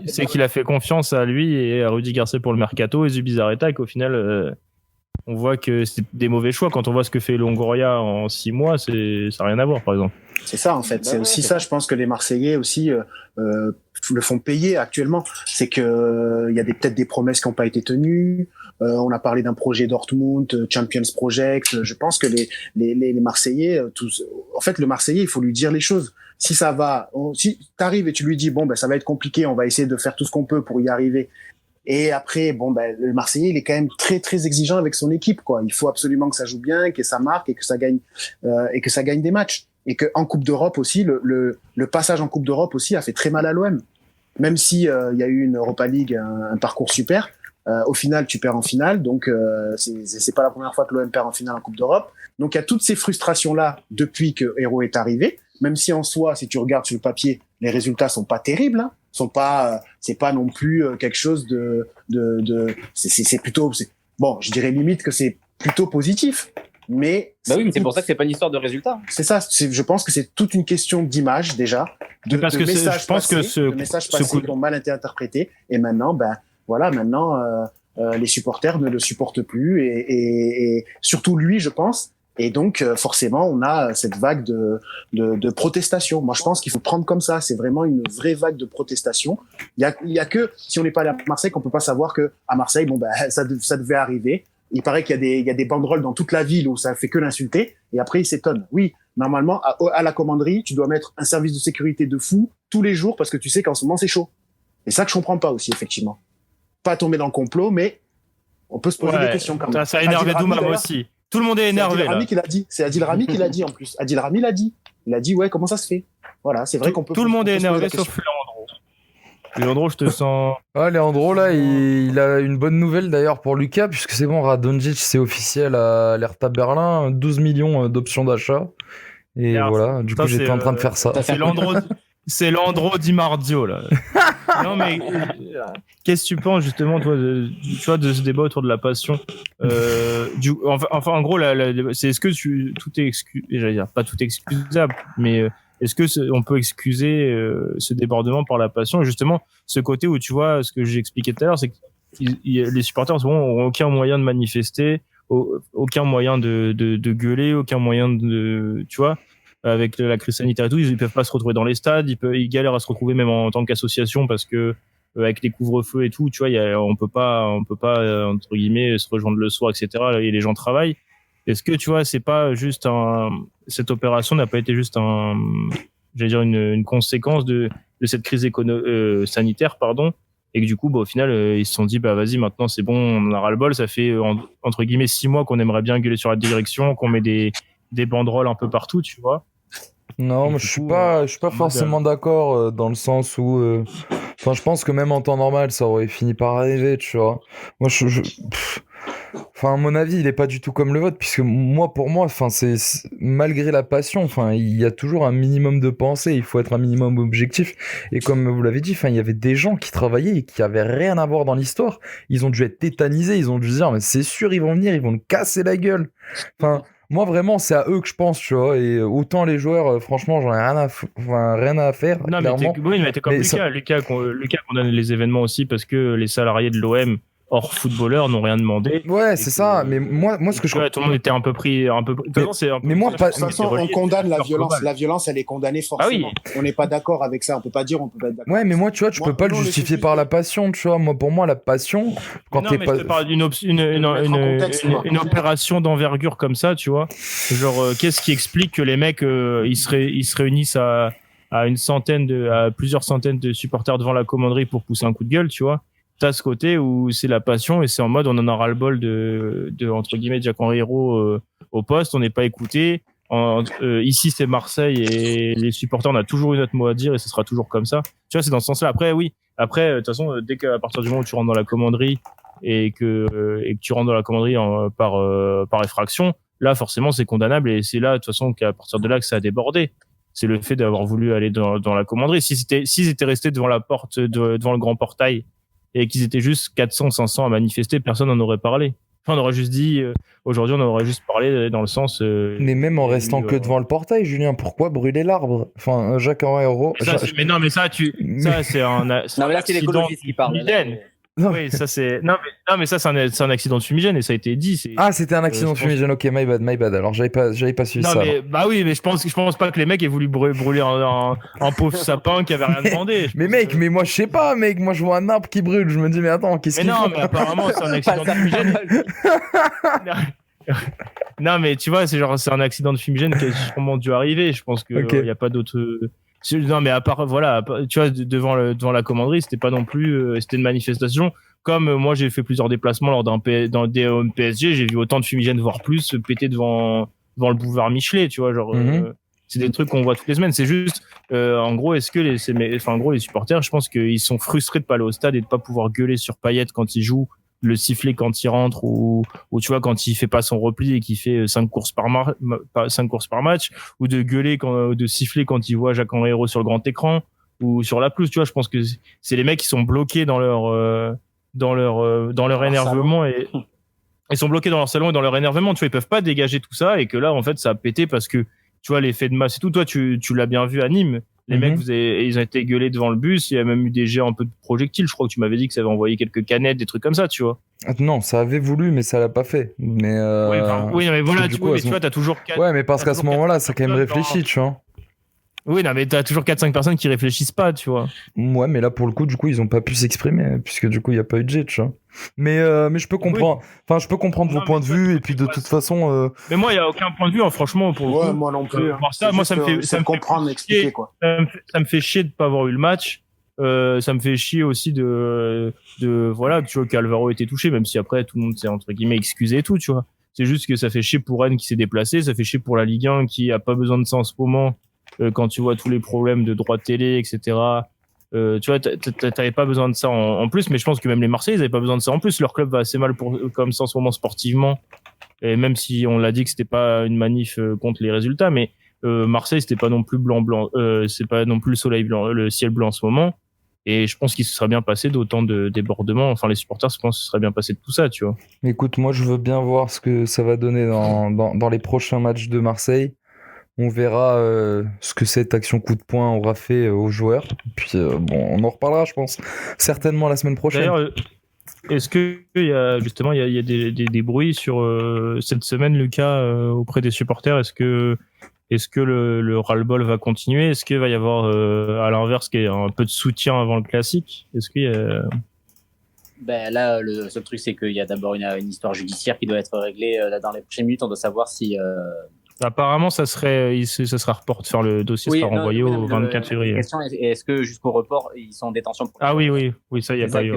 C'est qu'il a fait confiance à lui et à Rudy Garcia pour le mercato et Zubizarreta, qu'au final, on voit que c'est des mauvais choix. Quand on voit ce que fait Longoria en 6 mois, ça n'a rien à voir, par exemple. C'est ça, en fait. C'est aussi ça, je pense que les Marseillais aussi le font payer actuellement. C'est que il y a peut-être des promesses qui n'ont pas été tenues. On a parlé d'un projet Dortmund, Champions Project. Je pense que les Marseillais, en fait, le Marseillais, il faut lui dire les choses. Si ça va, si t'arrives et tu lui dis, bon, ben, ça va être compliqué, on va essayer de faire tout ce qu'on peut pour y arriver. Et après, bon, ben, le Marseillais, il est quand même très, très exigeant avec son équipe, quoi. Il faut absolument que ça joue bien, que ça marque et que ça gagne des matchs. Et que en Coupe d'Europe aussi, le passage en Coupe d'Europe aussi a fait très mal à l'OM. Même si, il y a eu une Europa League, un parcours super. Au final, tu perds en finale, donc c'est pas la première fois que l'OM perd en finale en Coupe d'Europe. Donc il y a toutes ces frustrations-là depuis que Hérault est arrivé. Même si en soi, si tu regardes sur le papier, les résultats sont pas terribles, hein. C'est pas non plus quelque chose c'est plutôt, bon, je dirais limite que c'est plutôt positif. Mais mais c'est pour ça que c'est pas une histoire de résultat. C'est ça. Je pense que c'est toute une question d'image déjà, de messages passés qui ont mal été interprétés. Et maintenant, les supporters ne le supportent plus et surtout lui, je pense. Et donc forcément, on a cette vague de protestation. Moi, je pense qu'il faut prendre comme ça. C'est vraiment une vraie vague de protestation. Il y a que si on n'est pas allé à Marseille qu'on peut pas savoir que à Marseille, ça devait arriver. Il paraît qu'il y a des banderoles dans toute la ville où ça fait que l'insulter. Et après, il s'étonne. Oui, normalement, à la commanderie, tu dois mettre un service de sécurité de fou tous les jours parce que tu sais qu'en ce moment, c'est chaud. Et ça que je comprends pas aussi, effectivement. Pas tomber dans le complot, mais on peut se poser des questions quand même. Ça a énervé Doumam aussi. Tout le monde est énervé, là. C'est Adil Rami qui l'a dit, en plus. Adil Rami l'a dit. Il a dit, ouais, comment ça se fait? Voilà, c'est vrai qu'on peut... Tout le monde est énervé, sauf Leandro. Leandro, je te sens... Ah, Leandro, là, il a une bonne nouvelle, d'ailleurs, pour Lucas, puisque c'est bon, Radonjic, c'est officiel à l'Hertha Berlin, 12 millions d'options d'achat. Et voilà, du coup, j'étais en train de faire ça. C'est Leandro Di Marzio, là. Non, mais qu'est-ce que tu penses, justement, toi, de ce débat autour de la passion en gros, c'est est-ce que tout est excusable, j'allais dire, pas tout excusable, mais est-ce que on peut excuser ce débordement par la passion? Et justement, ce côté où, tu vois, ce que j'ai expliqué tout à l'heure, c'est que les supporters n'auront aucun moyen de manifester, aucun moyen de gueuler, aucun moyen de, tu vois, avec la crise sanitaire et tout, ils peuvent pas se retrouver dans les stades, ils galèrent à se retrouver même en tant qu'association parce que avec les couvre-feux et tout, tu vois, on peut pas entre guillemets se rejoindre le soir, etc. Et les gens travaillent. Est-ce que, tu vois, c'est pas juste cette opération n'a pas été juste j'allais dire une conséquence de cette crise sanitaire, pardon. Et que du coup, au final, ils se sont dit, vas-y, maintenant c'est bon, on en a ras-le-bol. Ça fait entre guillemets 6 mois qu'on aimerait bien gueuler sur la direction, qu'on met des banderoles un peu partout, tu vois. Non, moi je suis pas forcément d'accord dans le sens où, je pense que même en temps normal, ça aurait fini par arriver, tu vois. Moi, à mon avis, il est pas du tout comme le vôtre, puisque pour moi, c'est malgré la passion, il y a toujours un minimum de pensée, il faut être un minimum objectif. Et comme vous l'avez dit, il y avait des gens qui travaillaient et qui avaient rien à voir dans l'histoire. Ils ont dû être tétanisés, ils ont dû se dire, mais c'est sûr, ils vont venir, ils vont nous casser la gueule. Moi, vraiment, c'est à eux que je pense, tu vois. Et autant les joueurs, franchement, j'en ai rien à faire. Non, clairement. mais t'es comme Lucas condamne les événements aussi parce que les salariés de l'OM hors footballeurs n'ont rien demandé. Ouais, c'est ça. Mais moi, ce que je tout le monde était un peu pris. Mais moi, de toute façon, on condamne la violence. La violence, elle est condamnée forcément. Ah oui. On n'est pas d'accord avec ça. On peut pas dire, on peut pas être d'accord. Ouais, mais moi, tu vois, tu peux pas le justifier par la passion, tu vois. Moi, pour moi, la passion, quand t'es pas. Je te parle d'une opération d'envergure comme ça, tu vois. Genre, qu'est-ce qui explique que les mecs, ils se réunissent à plusieurs centaines de supporters devant la commanderie pour pousser un coup de gueule, tu vois. T'as ce côté où c'est la passion et c'est en mode on en a ras le bol de entre guillemets Jacques-Henri Hérault au poste, on n'est pas écouté. Ici c'est Marseille et les supporters on a toujours eu notre mot à dire et ce sera toujours comme ça. Tu vois, c'est dans ce sens-là. Après de toute façon dès qu'à partir du moment où tu rentres dans la commanderie et que tu rentres dans la commanderie par effraction, là forcément c'est condamnable et c'est là de toute façon qu'à partir de là que ça a débordé. C'est le fait d'avoir voulu aller dans la commanderie. S'ils étaient restés devant la porte devant le grand portail et qu'ils étaient juste 400, 500 à manifester, personne n'en aurait parlé. On aurait juste dit, aujourd'hui, on aurait juste parlé dans le sens... mais même en restant que devant le portail, Julien, pourquoi brûler l'arbre ? Jacques-Henri Hérault... c'est un c'est l'écologiste qui parle. Oui, ça c'est... Non, mais ça, c'est un accident de fumigène et ça a été dit. C'était un accident de fumigène, ok, my bad. Alors, j'avais pas suivi ça. Mais, mais je pense pas que les mecs aient voulu brûler un pauvre sapin qui avait rien demandé. Mais moi, je sais pas, mec. Moi, je vois un arbre qui brûle. Je me dis, mais attends, qu'est-ce qu'il fait ? Mais apparemment, c'est un accident de fumigène. Non, mais tu vois, c'est un accident de fumigène qui a sûrement dû arriver. Je pense qu'il y a pas d'autre... Non, mais à part, voilà, tu vois, devant la commanderie, c'était pas non plus, c'était une manifestation. Comme moi, j'ai fait plusieurs déplacements dans des PSG, j'ai vu autant de fumigènes, voire plus, péter devant le boulevard Michelet, tu vois, genre, c'est des trucs qu'on voit toutes les semaines. C'est juste, en gros, les supporters, je pense qu'ils sont frustrés de pas aller au stade et de pas pouvoir gueuler sur Payet quand il joue, le siffler quand il rentre ou tu vois quand il fait pas son repli et qu'il fait 5 courses par match, ou de gueuler de siffler quand il voit Jacques-Henri Hérault sur le grand écran ou sur la pelouse, tu vois. Je pense que c'est les mecs qui sont bloqués dans leur énervement et ils sont bloqués dans leur salon et dans leur énervement, tu vois. Ils peuvent pas dégager tout ça et que là en fait ça a pété parce que tu vois l'effet de masse et tout. Toi tu l'as bien vu à Nîmes. Les mecs, ils ont été gueulés devant le bus. Il y a même eu des jets un peu de projectiles. Je crois que tu m'avais dit que ça avait envoyé quelques canettes, des trucs comme ça, tu vois. Non, ça avait voulu, mais ça l'a pas fait. Mais oui, mais voilà, tu vois, t'as toujours 4... Ouais, mais parce qu'à ce moment-là, ça a quand même réfléchi, tu vois. Oui, non, mais t'as toujours 4-5 personnes qui réfléchissent pas, tu vois. Ouais, mais là, pour le coup, du coup, ils ont pas pu s'exprimer, puisque du coup, il y a pas eu de jet, tu vois. Mais je peux comprendre. Enfin, je peux comprendre vos points de vue, et puis de toute façon. Mais moi, il y a aucun point de vue, franchement. Ouais, moi non plus. Ça me fait comprendre, expliquer, quoi. Ça me fait chier de pas avoir eu le match. Ça me fait chier aussi de voilà, tu vois, qu'Alvaro était touché, même si après tout le monde s'est entre guillemets excusé et tout, tu vois. C'est juste que ça fait chier pour Rennes qui s'est déplacé, ça fait chier pour la Ligue 1 qui a pas besoin de ça en ce moment. Quand tu vois tous les problèmes de droits de télé, etc. Tu vois, t'avais pas besoin de ça en plus, mais je pense que même les Marseillais, ils avaient pas besoin de ça en plus. Leur club va assez mal comme ça en ce moment sportivement. Et même si on l'a dit que c'était pas une manif contre les résultats, mais Marseille, c'était pas non plus blanc, c'est pas non plus le soleil blanc, le ciel blanc en ce moment. Et je pense qu'il se serait bien passé d'autant de débordements. Enfin, les supporters, je pense qu'il se serait bien passé de tout ça, tu vois. Écoute, moi, je veux bien voir ce que ça va donner dans les prochains matchs de Marseille. On verra ce que cette action coup de poing aura fait aux joueurs. Puis on en reparlera, je pense, certainement la semaine prochaine. D'ailleurs, est-ce que il y a justement il y a des bruits sur cette semaine, Lucas, auprès des supporters? Est-ce que le ras-le-bol va continuer? Est-ce qu'il va y avoir à l'inverse un peu de soutien avant le classique? Est-ce qu'il y a... Ben là, le seul truc, c'est qu'il y a d'abord une histoire judiciaire qui doit être réglée dans les prochaines minutes. On doit savoir si Apparemment, ça sera faire le dossier sera renvoyé au 24 février. La question est-ce que jusqu'au report, ils sont en détention pour oui, ça, il n'y a pas eu.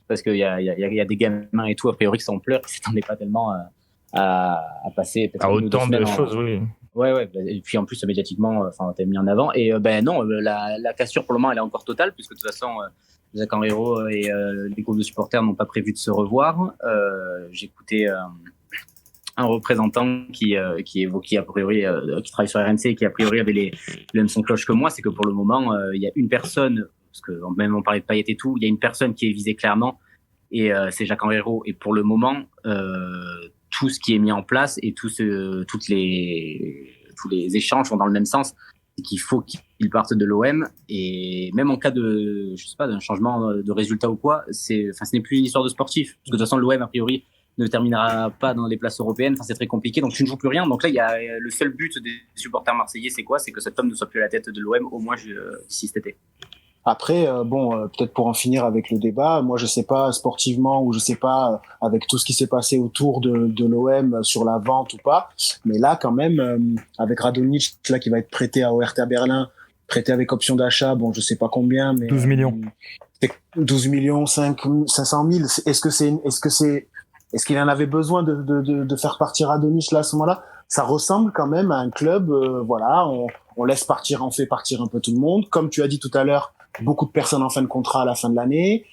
Parce qu'il y a des gamins et tout, a priori, qui sont en pleurs, qui ne s'attendaient pas tellement à passer. À autant de choses, oui. Ouais. Et puis en plus, médiatiquement, t'es mis en avant. Et non, la cassure, pour le moment, elle est encore totale, puisque de toute façon, Jacques Henriot et les groupes de supporters n'ont pas prévu de se revoir. J'écoutais un représentant qui évoquait a priori, qui travaille sur RMC et qui a priori avait le même son cloche que moi, c'est que pour le moment, il y a une personne, parce que même on parlait de Payet et tout, il y a une personne qui est visée clairement, et c'est Jacques Henriot. Et pour le moment, tout ce qui est mis en place et tous les échanges vont dans le même sens, c'est qu'il faut qu'il parte de l'OM, et même en cas de, je sais pas, d'un changement de résultat ou quoi, ce n'est plus une histoire de sportif, parce que de toute façon l'OM a priori ne terminera pas dans les places européennes, c'est très compliqué, donc tu ne joues plus rien. Donc là, il y a le seul but des supporters marseillais, c'est quoi? C'est que cet homme ne soit plus à la tête de l'OM, au moins d'ici cet été. Après, peut-être pour en finir avec le débat, moi je sais pas sportivement ou je sais pas avec tout ce qui s'est passé autour de l'OM sur la vente ou pas, mais là quand même avec Radonjic là qui va être prêté à Hertha Berlin, prêté avec option d'achat, bon je sais pas combien, mais 12 millions. 12 millions 500 000. Est-ce qu'il en avait besoin de faire partir Radonjic là à ce moment-là? Ça ressemble quand même à un club, on laisse partir, on fait partir un peu tout le monde. Comme tu as dit tout à l'heure, beaucoup de personnes en fin de contrat à la fin de l'année.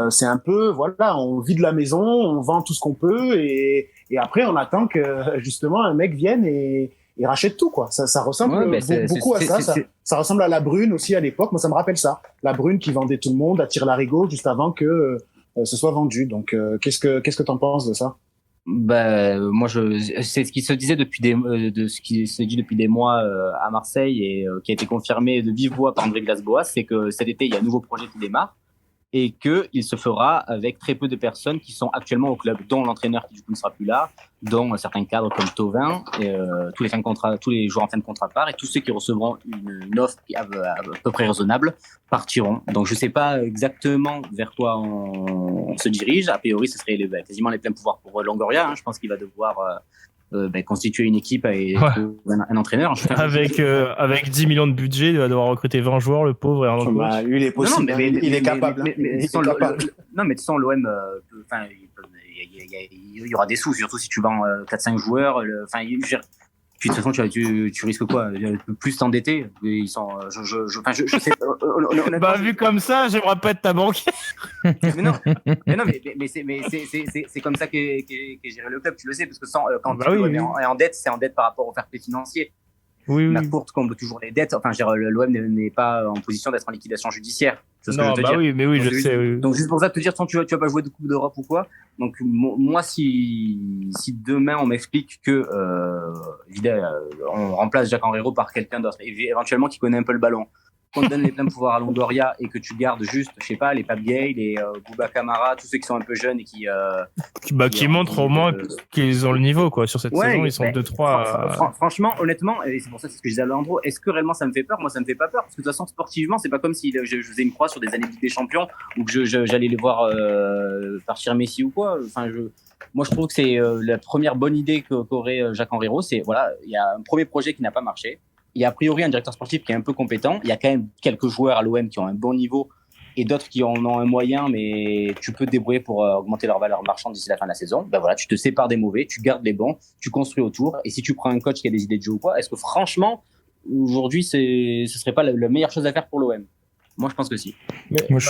C'est un peu, on vide la maison, on vend tout ce qu'on peut et après on attend que justement un mec vienne et rachète tout, quoi. Ça ressemble beaucoup à ça. Ça ressemble à la Brune aussi à l'époque. Moi, ça me rappelle ça. La Brune qui vendait tout le monde à tire-larigot juste avant que ce soit vendu. Donc, qu'est-ce que t'en penses de ça? Moi, c'est ce qui se disait depuis ce qui se dit depuis des mois à Marseille et qui a été confirmé de vive voix par André Villas-Boas, c'est que cet été il y a un nouveau projet qui démarre et que il se fera avec très peu de personnes qui sont actuellement au club, dont l'entraîneur qui du coup ne sera plus là, dont certains cadres comme Thauvin, tous les joueurs en fin de contrat partent, et tous ceux qui recevront une offre à peu près raisonnable partiront. Donc je sais pas exactement vers quoi on se dirige. A priori, ce serait quasiment les pleins pouvoirs pour Longoria. Je pense qu'il va devoir constituer une équipe et un entraîneur. Avec 10 millions de budget, il va devoir recruter 20 joueurs, le pauvre. Et lui, il est possible. Non, il est capable. Mais de toute façon, l'OM, il y aura des sous, surtout si tu vends 4-5 joueurs. Puis de toute façon, tu risques quoi? Plus t'endetter. Ils sont, je sais. Vu comme ça, j'aimerais pas être ta banque. mais c'est comme ça qu'est géré le club, tu le sais, parce que quand l'OM est en dette, c'est en dette par rapport au fair play financier. La Cour comble toujours les dettes. L'OM n'est pas en position d'être en liquidation judiciaire. C'est ce que je veux te dire. Oui, je sais. Oui. Donc juste pour ça, te dire, tu vas pas jouer de Coupe d'Europe ou quoi. Donc moi, si demain on m'explique que on remplace Jacques Henriot par quelqu'un d'autre, éventuellement qui connaît un peu le ballon, qu'on te donne les pleins pouvoirs à Longoria et que tu gardes juste, je sais pas, les Pape Gay, les Bouba Camara, tous ceux qui sont un peu jeunes et qui montrent au moins qu'ils ont le niveau, quoi. Sur cette saison, ils sont 2-3. Franchement, honnêtement, et c'est pour ça c'est ce que je disais à Leandro, est-ce que réellement ça me fait peur? Moi, ça me fait pas peur, parce que de toute façon, sportivement, c'est pas comme si je faisais une croix sur des années de Ligue des Champions ou que j'allais les voir partir Messi ou quoi. Moi, je trouve que c'est la première bonne idée qu'aurait Jacques Henriot. C'est il y a un premier projet qui n'a pas marché. Il y a a priori un directeur sportif qui est un peu compétent. Il y a quand même quelques joueurs à l'OM qui ont un bon niveau et d'autres qui en ont un moyen, mais tu peux te débrouiller pour augmenter leur valeur marchande d'ici la fin de la saison. Tu te sépares des mauvais, tu gardes les bons, tu construis autour. Et si tu prends un coach qui a des idées de jeu ou quoi, est-ce que franchement, aujourd'hui, ce serait pas la meilleure chose à faire pour l'OM? Moi, je pense que si. Moi,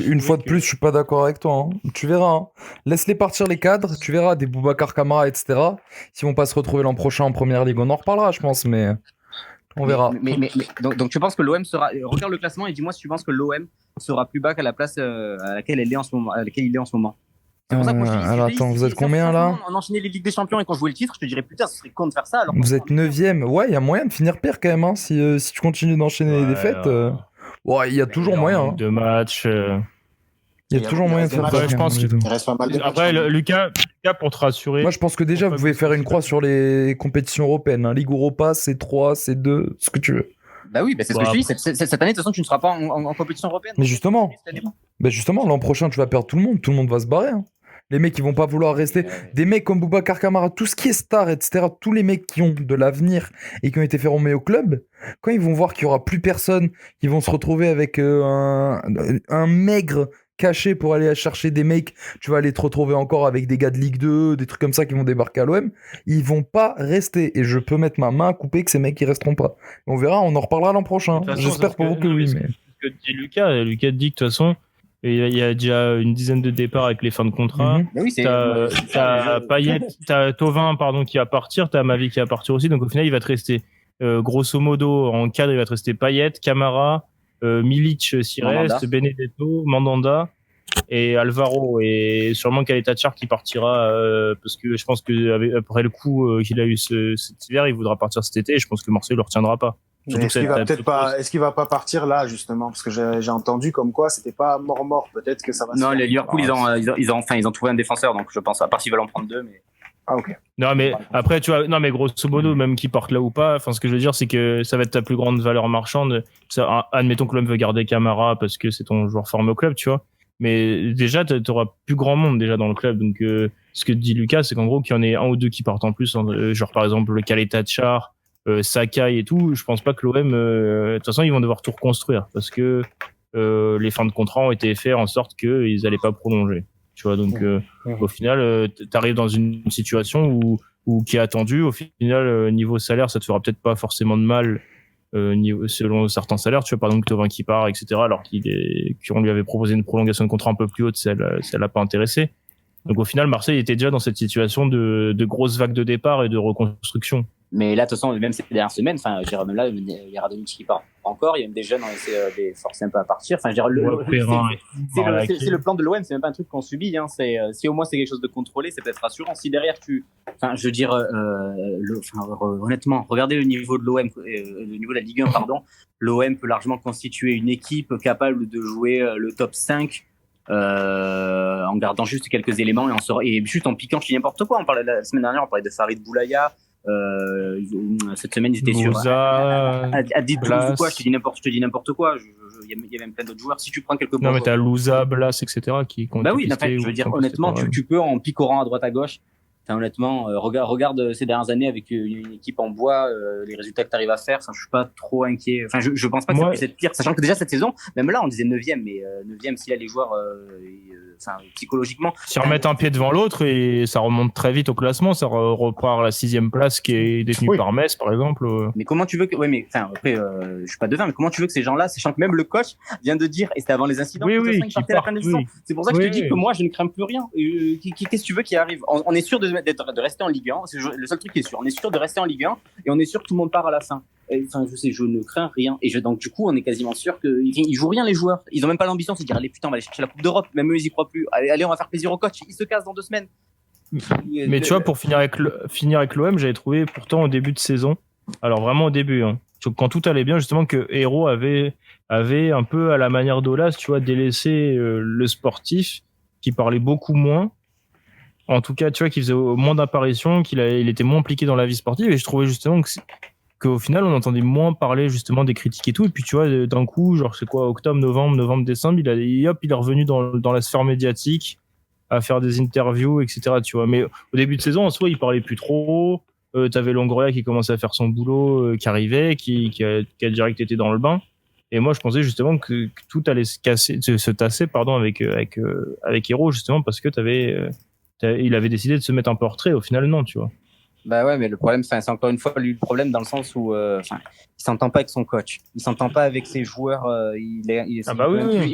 une fois de plus, je suis pas d'accord avec toi. Tu verras. Laisse-les partir les cadres. Tu verras des Boubacar Kamara, etc. S'ils vont pas se retrouver l'an prochain en première ligue, on en reparlera, je pense. Mais on verra. Donc tu penses que l'OM sera... Regarde le classement et dis-moi si tu penses que l'OM sera plus bas qu'à la place à laquelle il est en ce moment. C'est pour ça que moi, alors attends, vous êtes combien là? On enchaînait les Ligues des Champions et quand je jouais le titre, je te dirais putain, ce serait con de faire ça. Alors vous êtes 9ème. Ouais, il y a moyen de finir pire quand même. Si tu continues d'enchaîner les défaites, il y a toujours moyen. Deux matchs. Il y a toujours moyen de faire ça. Je pense qu'il reste pas mal de Après, Lucas, pour te rassurer. Moi, je pense que déjà, vous pouvez faire une croix sur les compétitions européennes. Ligue Europa, C3, C2, ce que tu veux. Bah oui, c'est ce que je dis. Cette année, de toute façon, tu ne seras pas en compétition européenne. Mais justement, l'an prochain, tu vas perdre tout le monde. Tout le monde va se barrer. Les mecs qui vont pas vouloir rester. Des mecs comme Boubacar Kamara, tout ce qui est star, etc. Tous les mecs qui ont de l'avenir et qui ont été formés au club, quand ils vont voir qu'il y aura plus personne, qu'ils vont se retrouver avec un maigre caché pour aller chercher des mecs, tu vas aller te retrouver encore avec des gars de Ligue 2, des trucs comme ça qui vont débarquer à l'OM, ils vont pas rester. Et je peux mettre ma main à couper que ces mecs ils resteront pas. On verra, on en reparlera l'an prochain. J'espère pour vous que oui. Mais... Ce que dit Lucas dit que de toute façon, il y a déjà une dizaine de départs avec les fins de contrat. Oui, t'as Payet, t'as Thauvin qui va partir, t'as Mavi qui va partir aussi. Donc au final, il va te rester, grosso modo, en cadre, il va te rester Payet, Camara, Milic s'il reste, Benedetto, Mandanda et Alvaro, et sûrement Caleta-Char qui partira parce que je pense que après le coup qu'il a eu cet hiver, il voudra partir cet été, et je pense que Marseille le retiendra pas. Est-ce qu'il va pas partir là justement, parce que j'ai entendu comme quoi c'était pas mort, peut-être que ça va. Non, les Liverpool ils ont trouvé un défenseur, donc je pense, à part s'ils veulent en prendre deux, mais. Ah, ok. Non, mais après, tu vois, grosso modo, même qui porte là ou pas, ce que je veux dire, c'est que ça va être ta plus grande valeur marchande. Admettons que l'homme veut garder Camara parce que c'est ton joueur formé au club, tu vois. Mais déjà, t'auras plus grand monde déjà dans le club. Donc, ce que dit Lucas, c'est qu'en gros, qu'il y en ait un ou deux qui partent en plus, genre par exemple le Caleta-Char, Sakai et tout. Je pense pas que l'OM, de toute façon, ils vont devoir tout reconstruire parce que les fins de contrat ont été faites en sorte qu'ils allaient pas prolonger. Tu vois, donc au final, t'arrives dans une situation où qui est attendue. Au final, niveau salaire, ça te fera peut-être pas forcément de mal selon certains salaires. Tu vois, par exemple, Thauvin qui part, etc. Alors qu'on lui avait proposé une prolongation de contrat un peu plus haute, ça l'a pas intéressé. Donc au final, Marseille était déjà dans cette situation de grosses vagues de départ et de reconstruction. Mais là, de toute façon, même ces dernières semaines, même là, il y a Radonjic qui part encore, il y a même des jeunes, on essaie de forcer un peu à partir. Enfin, c'est le plan de l'OM, c'est même pas un truc qu'on subit, hein. Si au moins c'est quelque chose de contrôlé, c'est peut-être rassurant. Si derrière honnêtement, regardez le niveau de l'OM, le niveau de la Ligue 1, pardon. L'OM peut largement constituer une équipe capable de jouer le top 5. En gardant juste quelques éléments et juste en piquant, je dis n'importe quoi. La semaine dernière, on parlait de Farid Boulaya. Cette semaine, ils étaient sur Adid-Blas ou quoi. Je te dis n'importe quoi. Il y a même plein d'autres joueurs. Si tu prends quelques non, mais t'as Louza, Blas, etc. qui comptent. Bah oui, je veux dire, honnêtement, tu peux en picorant à droite à gauche. Honnêtement, regarde ces dernières années avec une équipe en bois, les résultats que tu arrives à faire. Je suis pas trop inquiet. Enfin, je pense pas que ça puisse être pire, sachant que déjà cette saison, même là, on disait 9e, mais 9e, s'il y a les joueurs, psychologiquement. S'ils remettent un pied devant l'autre et ça remonte très vite au classement, ça repart à la 6e place qui est détenue par Metz, par exemple. Mais comment tu veux que, après, je suis pas devin, mais comment tu veux que ces gens-là, sachant que même le coach vient de dire, et c'était avant les incidents, qui partait à la fin de la saison. C'est pour ça que je te dis que moi, je ne crains plus rien. Qu'est-ce que tu veux qui arrive? On est sûr de rester en Ligue 1. C'est le seul truc qui est sûr. On est sûr de rester en Ligue 1 et on est sûr que tout le monde part à la fin. Je ne crains rien. Donc, du coup, on est quasiment sûr qu'ils jouent rien, les joueurs. Ils ont même pas l'ambition de se dire, allez, putain, on va aller chercher la Coupe d'Europe. Même eux, ils y croient plus. Allez, on va faire plaisir au coach. Ils se cassent dans 2 semaines. Mais tu vois, pour finir avec l'OM, j'avais trouvé pourtant au début de saison, alors vraiment au début, hein, quand tout allait bien, justement, que Hérault avait un peu à la manière d'Olas, tu vois, délaissé le sportif, qui parlait beaucoup moins. En tout cas, tu vois, qu'il faisait moins d'apparitions, il était moins impliqué dans la vie sportive, et je trouvais justement qu'au final, on entendait moins parler justement des critiques et tout. Et puis, tu vois, d'un coup, genre, c'est quoi, octobre, novembre, décembre, il est revenu dans la sphère médiatique à faire des interviews, etc. Tu vois. Mais au début de saison, en soi, il parlait plus trop. T'avais Longoria qui commençait à faire son boulot, qui arrivait, qui a direct été dans le bain. Et moi, je pensais justement que tout allait se tasser, avec Hérault, justement, parce que il avait décidé de se mettre un peu en retrait. Au final, non, tu vois. Bah ouais, mais le problème, c'est encore une fois lui le problème dans le sens où il s'entend pas avec son coach, il s'entend pas avec ses joueurs, il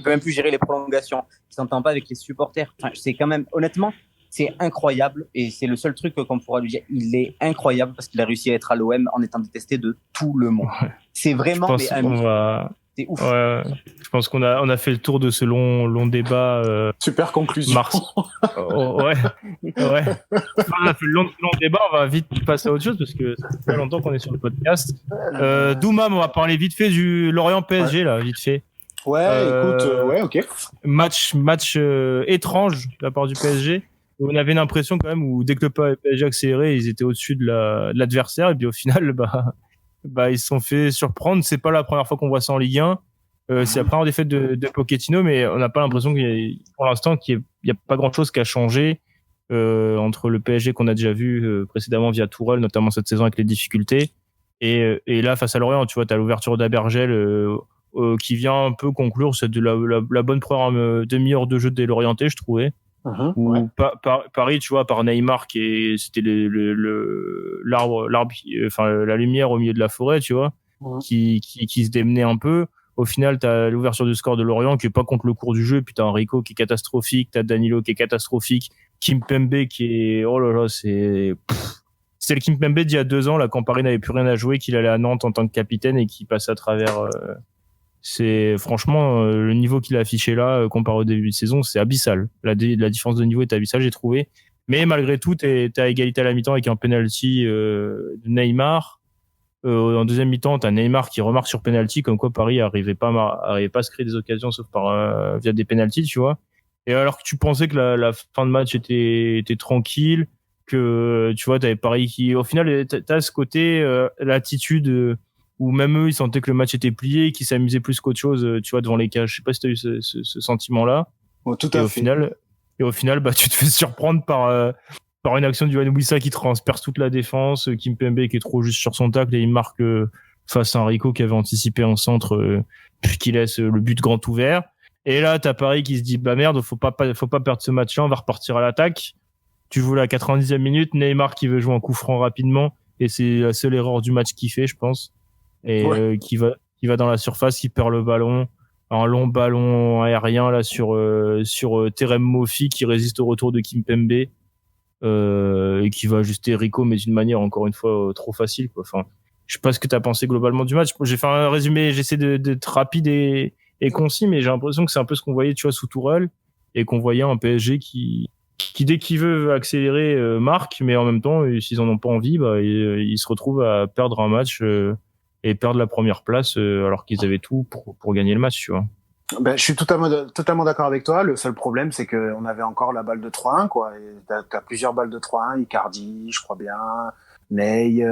peut même plus gérer les prolongations, il s'entend pas avec les supporters. Enfin, c'est quand même, honnêtement, c'est incroyable et c'est le seul truc qu'on pourra lui dire. Il est incroyable parce qu'il a réussi à être à l'OM en étant détesté de tout le monde. C'est vraiment. C'est ouf. Ouais, je pense qu'on a fait le tour de ce long débat. Super conclusion. Ouais. On a fait le long débat, on va vite passer à autre chose parce que ça fait pas longtemps qu'on est sur le podcast. Doumam, on va parler vite fait du Lorient PSG, là, vite fait. Ouais, ok. Match étrange de la part du PSG. On avait l'impression quand même où dès que le PSG accélérait, ils étaient au-dessus de l'adversaire, et puis au final, ils se sont fait surprendre. C'est pas la première fois qu'on voit ça en Ligue 1. C'est la première défaite de Pochettino, mais on n'a pas l'impression pour l'instant qu'il y a pas grand-chose qui a changé. entre le PSG qu'on a déjà vu précédemment via Tourelle, notamment cette saison avec les difficultés, et là face à Lorient, tu vois, t'as l'ouverture d'Abergel qui vient un peu conclure c'est de la bonne première demi-heure de jeu des Lorientais, je trouvais. Ou Paris, tu vois, par Neymar c'était l'arbre, enfin la lumière au milieu de la forêt, tu vois, qui se démenait un peu. Au final, t'as l'ouverture du score de Lorient qui est pas contre le cours du jeu, puis t'as Enrico qui est catastrophique, t'as Danilo qui est catastrophique, Kimpembe qui est, oh là là, c'est le Kimpembe d'il y a 2 ans, là, quand Paris n'avait plus rien à jouer, qu'il allait à Nantes en tant que capitaine et qui passe à travers. C'est franchement le niveau qu'il a affiché là, comparé au début de saison, c'est abyssal. La différence de niveau est abyssale, j'ai trouvé. Mais malgré tout, t'es à égalité à la mi-temps avec un penalty de Neymar. En deuxième mi-temps, t'as Neymar qui remarque sur penalty, comme quoi Paris arrivait pas à se créer des occasions sauf via des penalties, tu vois. Et alors que tu pensais que la fin de match était tranquille, que tu vois, t'avais Paris qui, au final, t'as ce côté l'attitude où même eux ils sentaient que le match était plié, qu'ils s'amusaient plus qu'autre chose, tu vois, devant les cages. Je sais pas si t'as eu ce sentiment-là. Tout à fait. Au final, bah tu te fais surprendre par une action du Wan-Bissaka qui transperce toute la défense, Kimpembe qui est trop juste sur son tacle et il marque face à Enrico qui avait anticipé un centre puis qui laisse le but grand ouvert. Et là, t'as Paris qui se dit bah merde, faut pas perdre ce match-là, on va repartir à l'attaque. Tu joues la 90e minute, Neymar qui veut jouer un coup franc rapidement et c'est la seule erreur du match qu'il fait, je pense. Et qui va dans la surface, qui perd le ballon, un long ballon aérien là sur Terem Moffi qui résiste au retour de Kimpembe et qui va ajuster Rico, mais d'une manière encore une fois trop facile, quoi. Enfin, je sais pas ce que t'as pensé globalement du match. J'ai fait un résumé, j'essaie d'être rapide et concis, mais j'ai l'impression que c'est un peu ce qu'on voyait, tu vois, sous Tourelle, et qu'on voyait un PSG qui dès qu'il veut accélérer marque, mais en même temps s'ils en ont pas envie, bah ils se retrouvent à perdre un match et perdre la première place alors qu'ils avaient tout pour gagner le match, tu vois. Ben, je suis totalement d'accord avec toi. Le seul problème, c'est que on avait encore la balle de 3-1, quoi. Et t'as plusieurs balles de 3-1, Icardi, je crois bien, Ney,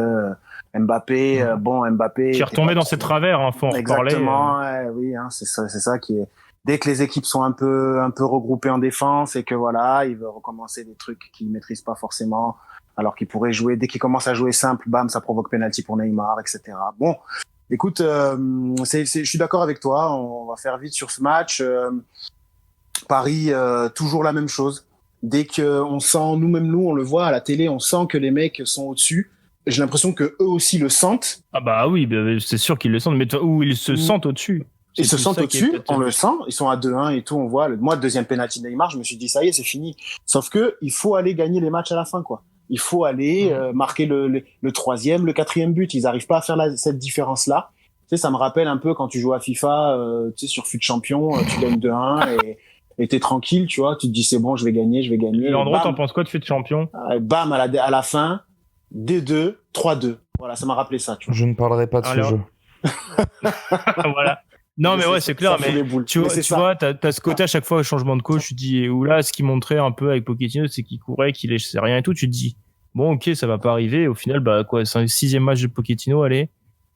Mbappé. Mbappé qui est retombé dans ses travers, hein, faut en reparler. Exactement, oui, hein, c'est ça qui est. Dès que les équipes sont un peu regroupées en défense et que voilà, ils veulent recommencer des trucs qu'ils maîtrisent pas forcément, alors qu'ils pourraient jouer. Dès qu'ils commencent à jouer simple, bam, ça provoque penalty pour Neymar, etc. Bon. Écoute, je suis d'accord avec toi. On va faire vite sur ce match. Paris, toujours la même chose. Dès que on sent, nous, on le voit à la télé, on sent que les mecs sont au-dessus. J'ai l'impression que eux aussi le sentent. Ah bah oui, c'est sûr qu'ils le sentent. Mais où ils se sentent au-dessus. Ils se sentent au-dessus. On le sent. Ils sont à 2-1 et tout. On voit. Moi, deuxième penalty de Neymar, je me suis dit ça y est, c'est fini. Sauf que il faut aller gagner les matchs à la fin, quoi. Il faut aller marquer le troisième, le quatrième but. Ils arrivent pas à faire cette différence-là. Tu sais, ça me rappelle un peu quand tu joues à FIFA, tu sais, sur Fut Champion, tu gagnes 2-1 et t'es tranquille, tu vois. Tu te dis c'est bon, je vais gagner. Leandro, t'en penses quoi de Fut Champion? Bam, à la fin, 2-2, 3-2. Voilà, ça m'a rappelé ça, tu vois. Je ne parlerai pas de ce jeu. Voilà. Non, mais ouais, c'est clair, mais tu vois, t'as ce côté à chaque fois au changement de coach, tu dis, ou là, ce qu'il montrait un peu avec Pochettino, c'est qu'il courait, qu'il laissait rien et tout, tu te dis, bon, ok, ça va pas arriver, et au final, bah, quoi, c'est un 6e match de Pochettino, allez,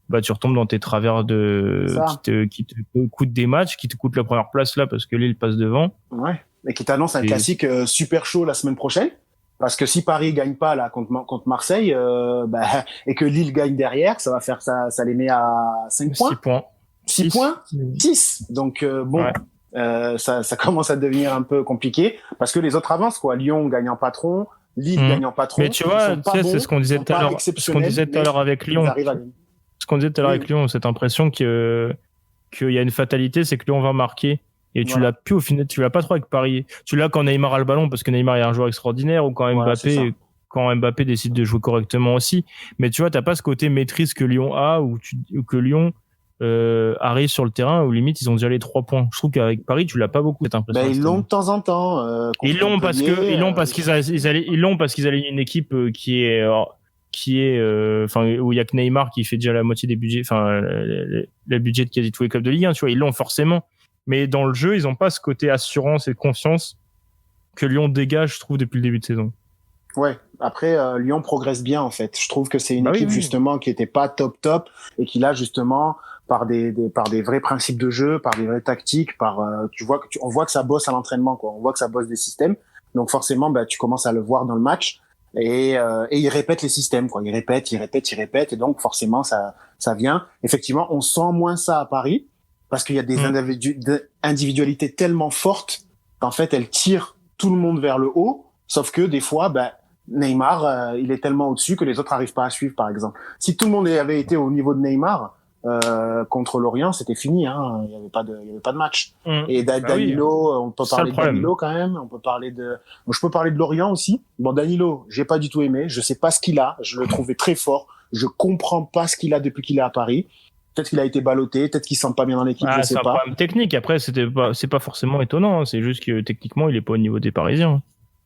bah, tu retombes dans tes travers qui te coûtent des matchs, qui te coûtent la première place là, parce que Lille passe devant. Ouais. Mais qui t'annonce un classique super chaud la semaine prochaine. Parce que si Paris gagne pas là contre Marseille, et que Lille gagne derrière, ça va faire ça les met à 5 points. 6 points. 6 points 6. Donc ça commence à devenir un peu compliqué parce que les autres avancent, quoi. Lyon gagne en patron, Lille gagne en patron. Mais tu vois, c'est ce qu'on disait tout à l'heure. Ce qu'on disait tout à l'heure avec Lyon. Ce qu'on disait tout à l'heure avec Lyon, cette impression qu'il y a une fatalité, c'est que Lyon va marquer. Et tu l'as plus au final, tu l'as pas trop avec Paris. Tu l'as quand Neymar a le ballon parce que Neymar est un joueur extraordinaire ou quand Mbappé décide de jouer correctement aussi. Mais tu vois, t'as pas ce côté maîtrise que Lyon a ou que Lyon arrive sur le terrain où limite ils ont déjà les 3 points. Je trouve qu'avec Paris, tu l'as pas beaucoup cette impression. Ils l'ont de temps en temps. Ils l'ont parce qu'ils allaient une équipe qui est où il y a que Neymar qui fait déjà la moitié des budgets, le budget de quasi tous les clubs de Ligue 1, tu vois, ils l'ont forcément. Mais dans le jeu, ils ont pas ce côté assurance et confiance que Lyon dégage, je trouve, depuis le début de saison. Ouais. Après, Lyon progresse bien, en fait. Je trouve que c'est une équipe, justement, qui était pas top et qui, là, justement, par des vrais principes de jeu, par des vraies tactiques, on voit que ça bosse à l'entraînement, quoi. On voit que ça bosse des systèmes. Donc forcément, tu commences à le voir dans le match et il répète les systèmes, quoi. Il répète, et donc forcément ça vient. Effectivement, on sent moins ça à Paris parce qu'il y a des individualités tellement fortes qu'en fait elles tirent tout le monde vers le haut. Sauf que des fois, Neymar, il est tellement au-dessus que les autres n'arrivent pas à suivre, par exemple. Si tout le monde avait été au niveau de Neymar contre Lorient, c'était fini, hein. Il y avait pas de match. Et Danilo, on peut parler de Danilo quand même. Je peux parler de Lorient aussi. Bon, Danilo, j'ai pas du tout aimé. Je sais pas ce qu'il a. Je le trouvais très fort. Je comprends pas ce qu'il a depuis qu'il est à Paris. Peut-être qu'il a été ballotté, peut-être qu'il se sent pas bien dans l'équipe, je sais pas. C'est un problème technique. Après, c'est pas forcément étonnant. Hein. C'est juste que techniquement, il est pas au niveau des Parisiens.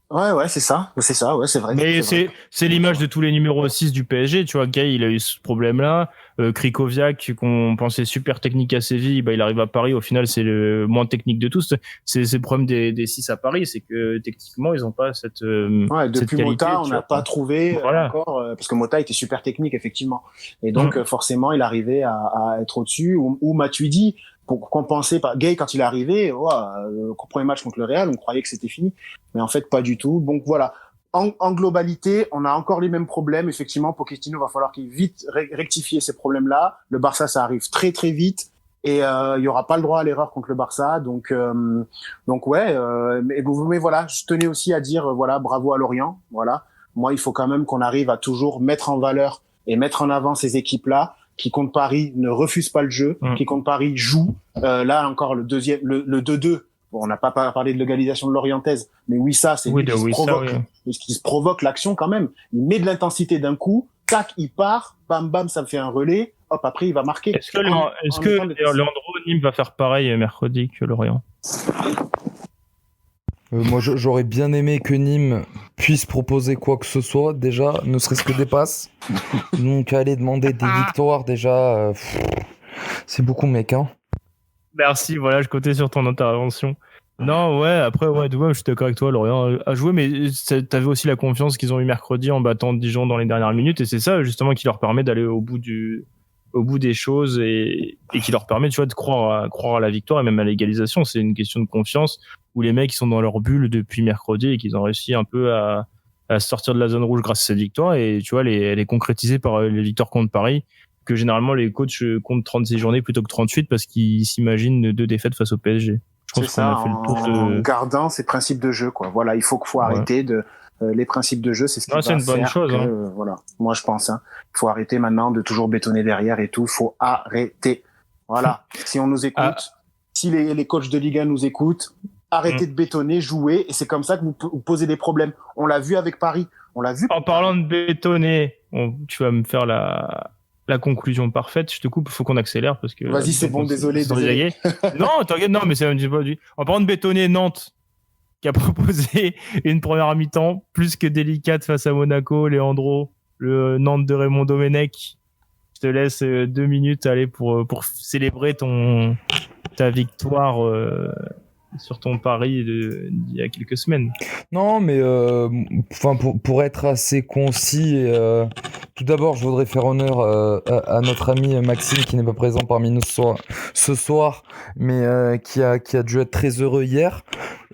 Ouais, c'est ça, ouais, c'est vrai. Mais c'est l'image de tous les numéros 6 du PSG, tu vois. Gay, il a eu ce problème-là. Krikoviak, qu'on pensait super technique à Séville, il arrive à Paris. Au final, c'est le moins technique de tous. C'est le problème des 6 à Paris, c'est que techniquement, ils ont pas cette depuis qualité, Mota, on n'a pas trouvé encore, parce que Mota était super technique, effectivement. Et donc, forcément, il arrivait à être au-dessus. Ou Matuidi, pour compenser par Gay, quand il est arrivé, le premier match contre le Real, on croyait que c'était fini. Mais en fait, pas du tout. Donc voilà. En globalité, on a encore les mêmes problèmes. Effectivement, Pochettino va falloir qu'il vite rectifie ces problèmes-là. Le Barça, ça arrive très très vite. Et il y aura pas le droit à l'erreur contre le Barça. Donc ouais. Mais voilà, je tenais aussi à dire bravo à Lorient. Voilà. Moi, il faut quand même qu'on arrive à toujours mettre en valeur et mettre en avant ces équipes-là qui contre Paris ne refusent pas le jeu, qui contre Paris jouent. Là encore le 2-2. Bon, on n'a pas parlé de l'égalisation de l'Orientaise, mais Wissa, c'est lui qui se provoque l'action quand même. Il met de l'intensité d'un coup, tac, il part, bam bam, ça me fait un relais, hop, après il va marquer. Est-ce que Leandro Nîmes va faire pareil mercredi que Lorient? Moi, j'aurais bien aimé que Nîmes puisse proposer quoi que ce soit, déjà, ne serait-ce que des passes. Donc, aller demander des victoires, déjà, c'est beaucoup, mec, hein. Merci, voilà, je comptais sur ton intervention. Non, ouais, après, je suis d'accord avec toi, Lorient a joué, mais t'avais aussi la confiance qu'ils ont eu mercredi en battant Dijon dans les dernières minutes, et c'est ça, justement, qui leur permet d'aller au bout des choses et qui leur permet, tu vois, de croire à la victoire et même à l'égalisation. C'est une question de confiance où les mecs ils sont dans leur bulle depuis mercredi et qu'ils ont réussi un peu à sortir de la zone rouge grâce à cette victoire et tu vois, les concrétiser par les victoires contre Paris, que généralement les coachs comptent 36 journées plutôt que 38 parce qu'ils s'imaginent 2 défaites face au PSG. Je pense qu'on a fait le tour en gardant ces principes de jeu, quoi. Voilà, il faut arrêter de les principes de jeu, c'est ce qui va c'est une bonne chose. Voilà, moi je pense. Il faut arrêter maintenant de toujours bétonner derrière et tout. Faut arrêter. Voilà. Si on nous écoute, si les coachs de Ligue 1 nous écoutent, arrêtez de bétonner, jouer, et c'est comme ça que vous posez des problèmes. On l'a vu avec Paris. On l'a vu. En parlant de bétonner, tu vas me faire la conclusion parfaite. Je te coupe, il faut qu'on accélère parce que. Vas-y, c'est bon, désolé. Non, t'inquiète, non, mais c'est un petit peu. En parlant de bétonner, Nantes, qui a proposé une première mi-temps plus que délicate face à Monaco, Leandro, le Nantes de Raymond Domenech. Je te laisse 2 minutes aller pour célébrer ta victoire sur ton pari d'il y a quelques semaines. Non, mais pour être assez concis, tout d'abord, je voudrais faire honneur à notre ami Maxime qui n'est pas présent parmi nous ce soir, mais qui a dû être très heureux hier.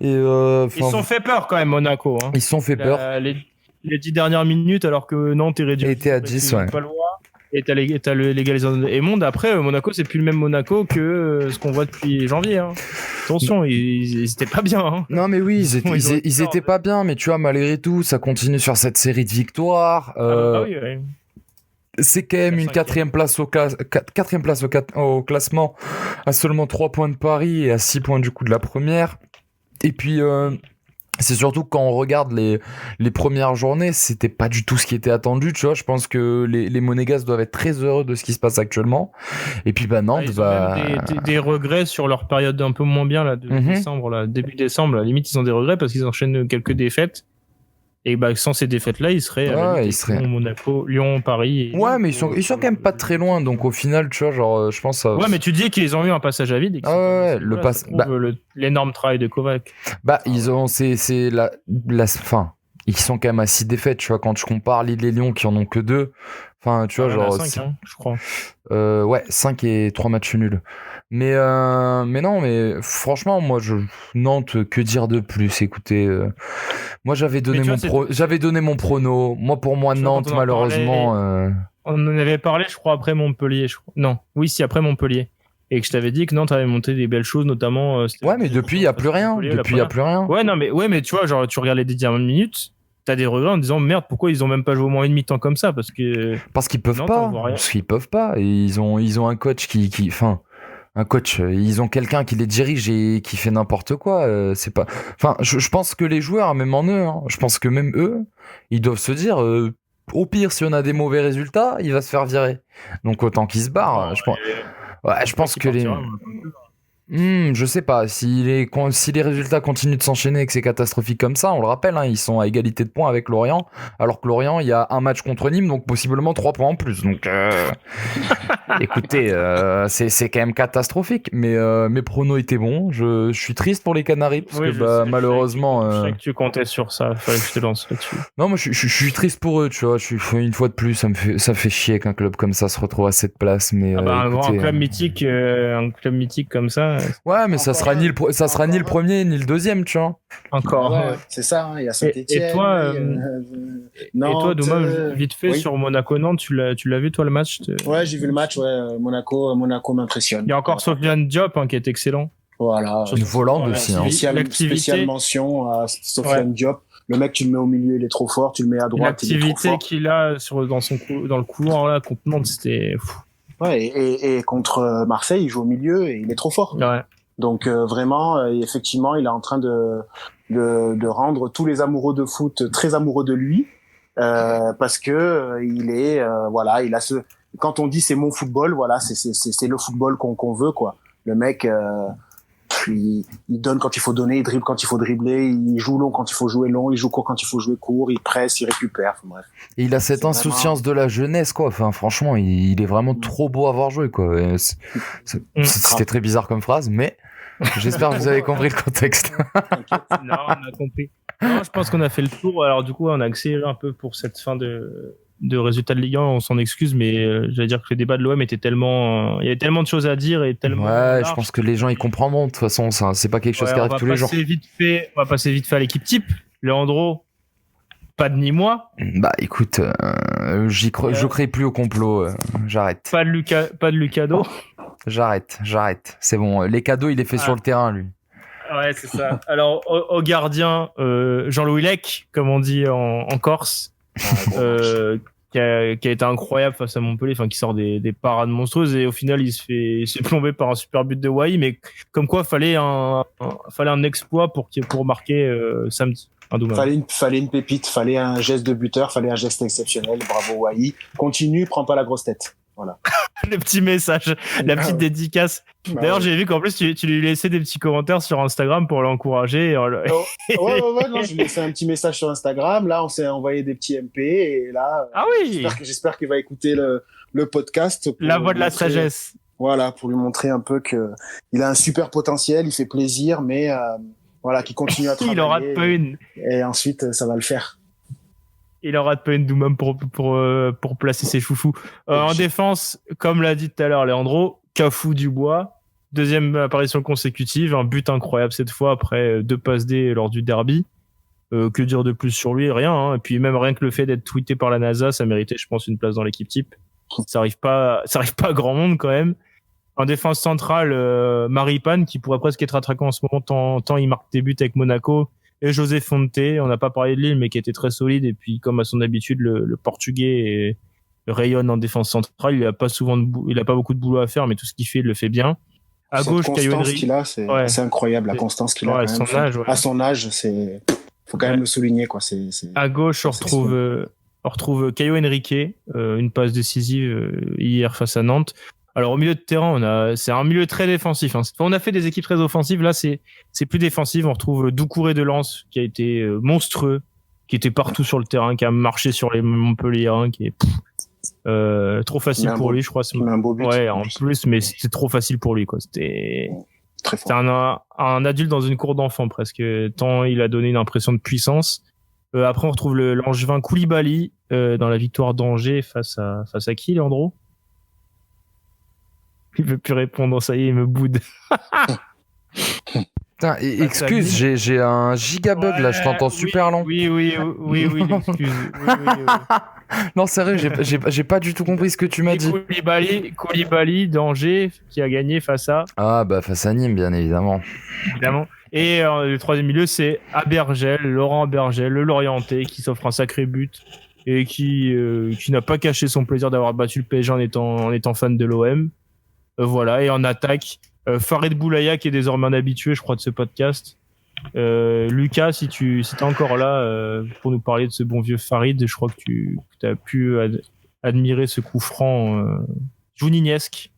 Et, ils se sont fait peur quand même, Monaco. Hein. Ils se sont fait peur. Les 10 dernières minutes, alors que Nantes est réduit. Était à 10, ouais. Et t'as l'égalisation. Et Après, Monaco, c'est plus le même Monaco que ce qu'on voit depuis janvier. Hein. Attention, ils étaient pas bien. Hein. Non, mais oui, ils étaient pas bien, mais tu vois, malgré tout, ça continue sur cette série de victoires. Oui. C'est quand même une 4e place au classement, à seulement 3 points de Paris et à 6 points du coup de la première. Et puis, c'est surtout quand on regarde les premières journées, c'était pas du tout ce qui était attendu, tu vois. Je pense que les Monégasques doivent être très heureux de ce qui se passe actuellement. Et puis Nantes ils ont même des regrets sur leur période un peu moins bien là, décembre, là, début décembre. À la limite, ils ont des regrets parce qu'ils enchaînent quelques défaites. Et sans ces défaites-là, ils seraient Monaco, Lyon, Paris. Mais ils sont quand même pas très loin. Donc au final, tu vois, genre, je pense. Ouais, mais tu dis qu'ils ont eu un passage à vide. Et l'énorme travail de Kovac. Ils ont, c'est la fin. Ils sont quand même à 6 défaites, tu vois. Quand je compare Lille et Lyon qui en ont que 2, Enfin, tu vois, genre. 5, hein, je crois. Ouais, 5 et 3 matchs nuls. Mais non, mais franchement, moi, Nantes, que dire de plus? Écoutez, moi, j'avais donné mon prono. Moi, pour moi, Nantes, malheureusement. On en avait parlé, je crois, après Montpellier. Non, oui, si, après Montpellier. Et que je t'avais dit que Nantes avait monté des belles choses, notamment. Ouais, mais depuis, il n'y a plus rien. Depuis, il n'y a plus rien. Ouais, mais tu vois, genre, tu regardes les 10 dernières minutes. T'as des regrets en disant merde, pourquoi ils ont même pas joué au moins une mi-temps comme ça? Parce qu'ils peuvent pas. Parce qu'ils peuvent pas. Et ils ont un coach un coach, ils ont quelqu'un qui les dirige et qui fait n'importe quoi. C'est pas. Enfin, je pense que les joueurs, même en eux, je pense que même eux, ils doivent se dire, au pire, si on a des mauvais résultats, il va se faire virer. Donc autant qu'ils se barrent. Je pense que les. Je sais pas, si les résultats continuent de s'enchaîner et que c'est catastrophique comme ça, on le rappelle, ils sont à égalité de points avec Lorient, alors que Lorient, il y a un match contre Nîmes, donc possiblement 3 points en plus. Donc, écoutez, c'est quand même catastrophique, mais mes pronos étaient bons. Je suis triste pour les Canaries, parce que malheureusement... Je sais que tu comptais sur ça, fallait que je te lance là-dessus. Non, moi je suis triste pour eux, tu vois, une fois de plus, ça fait chier qu'un club comme ça se retrouve à cette place, mais... un club mythique comme ça... Ouais, mais ça sera ni le premier ni le deuxième, tu vois. Encore. Ouais, c'est ça, il y a Saint-Etienne. Et toi, Douma, vite fait, sur Monaco-Nantes, tu l'as vu, toi, le match? Ouais, j'ai vu le match, ouais. Monaco m'impressionne. Il y a encore Sofiane Diop, qui est excellent. Voilà. Une volante aussi. Spéciale mention à Sofiane Diop. Le mec, tu le mets au milieu, il est trop fort. Tu le mets à droite, il est trop fort. L'activité qu'il a dans le couloir, là, contre Nantes, c'était fou. Ouais, et contre Marseille, il joue au milieu et il est trop fort. Ouais. Donc vraiment, effectivement, il est en train de rendre tous les amoureux de foot très amoureux de lui, parce que il est voilà, il a quand on dit c'est mon football, voilà, c'est le football qu'on veut, quoi. Le mec, il donne quand il faut donner, il dribble quand il faut dribbler, il joue long quand il faut jouer long, il joue court quand il faut jouer court, il presse, il récupère, bref. Et il a cette insouciance de la jeunesse, quoi. Enfin, franchement, il est vraiment trop beau à voir jouer, quoi. C'était très bizarre comme phrase, mais j'espère que vous avez compris le contexte. Non, on a compris. Non, je pense qu'on a fait le tour. Alors du coup, on a accéléré un peu pour cette fin de résultats de Ligue 1, on s'en excuse, mais j'allais dire que le débat de l'OM était tellement... il y avait tellement de choses à dire et tellement... Ouais, large. Je pense que les gens ils comprendront, de toute façon, ça, c'est pas quelque chose qui arrive tous les jours. On va passer vite fait à l'équipe type. Leandro, pas de ni moi. Bah écoute, je crée plus au complot, j'arrête. Pas de Lucado. J'arrête, c'est bon, les cadeaux il est fait sur le terrain, lui. Ouais, c'est ça. Alors, au gardien, Jean-Louis Lec, comme on dit en Corse, qui a été incroyable face à Montpellier, qui sort des parades monstrueuses, et au final il se fait plomber par un super but de Wai, mais comme quoi fallait un exploit pour marquer samedi. Fallait une pépite, fallait un geste de buteur, fallait un geste exceptionnel. Bravo Wai. Continue, prends pas la grosse tête. Voilà. Le petit message, la petite dédicace. D'ailleurs, j'ai vu qu'en plus, tu lui laissais des petits commentaires sur Instagram pour l'encourager. Ouais, non, je lui ai laissé un petit message sur Instagram. Là, on s'est envoyé des petits MP et là, j'espère qu'il va écouter le podcast. La voix de la sagesse. Voilà, pour lui montrer un peu que il a un super potentiel, il fait plaisir, mais voilà, qu'il continue à travailler. Il en rate pas une. Et ensuite, ça va le faire. Il en rate pas une Doumam pour placer ses chouchous. En défense, comme l'a dit tout à l'heure Leandro, Cafou Dubois, deuxième apparition consécutive, un but incroyable cette fois après 2 passes D lors du derby. Que dire de plus sur lui? Rien. Et puis même rien que le fait d'être tweeté par la NASA, ça méritait, je pense, une place dans l'équipe type. Ça arrive pas à grand monde quand même. En défense centrale, Maripane, qui pourrait presque être attaquant en ce moment, tant il marque des buts avec Monaco. Et José Fonte, on n'a pas parlé de Lille, mais qui était très solide. Et puis, comme à son habitude, le Portugais rayonne en défense centrale. Il a pas beaucoup de boulot à faire, mais tout ce qu'il fait, il le fait bien. À gauche, Caio Henrique. C'est incroyable, la constance qu'il a. À son âge, faut quand même le souligner, quoi. À gauche, on retrouve Caio Henrique, une passe décisive hier face à Nantes. Alors au milieu de terrain, c'est un milieu très défensif. On a fait des équipes très offensives. Là, c'est plus défensif. On retrouve Doucouré de Lens, qui a été monstrueux, qui était partout sur le terrain, qui a marché sur les Montpelliérains, qui est trop facile pour lui, je crois. Il met un beau but. Ouais, en plus, mais c'était trop facile pour lui, quoi. C'était un adulte dans une cour d'enfant presque. Tant il a donné une impression de puissance. Après, on retrouve l'Angevin Koulibaly dans la victoire d'Angers face à qui, Leandro? Il veut plus répondre, ça y est, il me boude. Putain, excuse, j'ai un giga bug là, je t'entends super long. Oui, excuse. Oui. Non, sérieux, j'ai pas du tout compris ce que tu m'as dit. Koulibaly d'Angers qui a gagné face à. Ah, bah face à Nîmes, bien évidemment. Évidemment. Et le troisième milieu, c'est Abergel, Laurent Abergel, le Lorientais, qui s'offre un sacré but et qui n'a pas caché son plaisir d'avoir battu le PSG en étant fan de l'OM. Voilà, et en attaque, Farid Boulaya, qui est désormais un habitué, je crois, de ce podcast. Lucas, si t'es encore là pour nous parler de ce bon vieux Farid, je crois que tu as pu admirer ce coup franc jouninesque.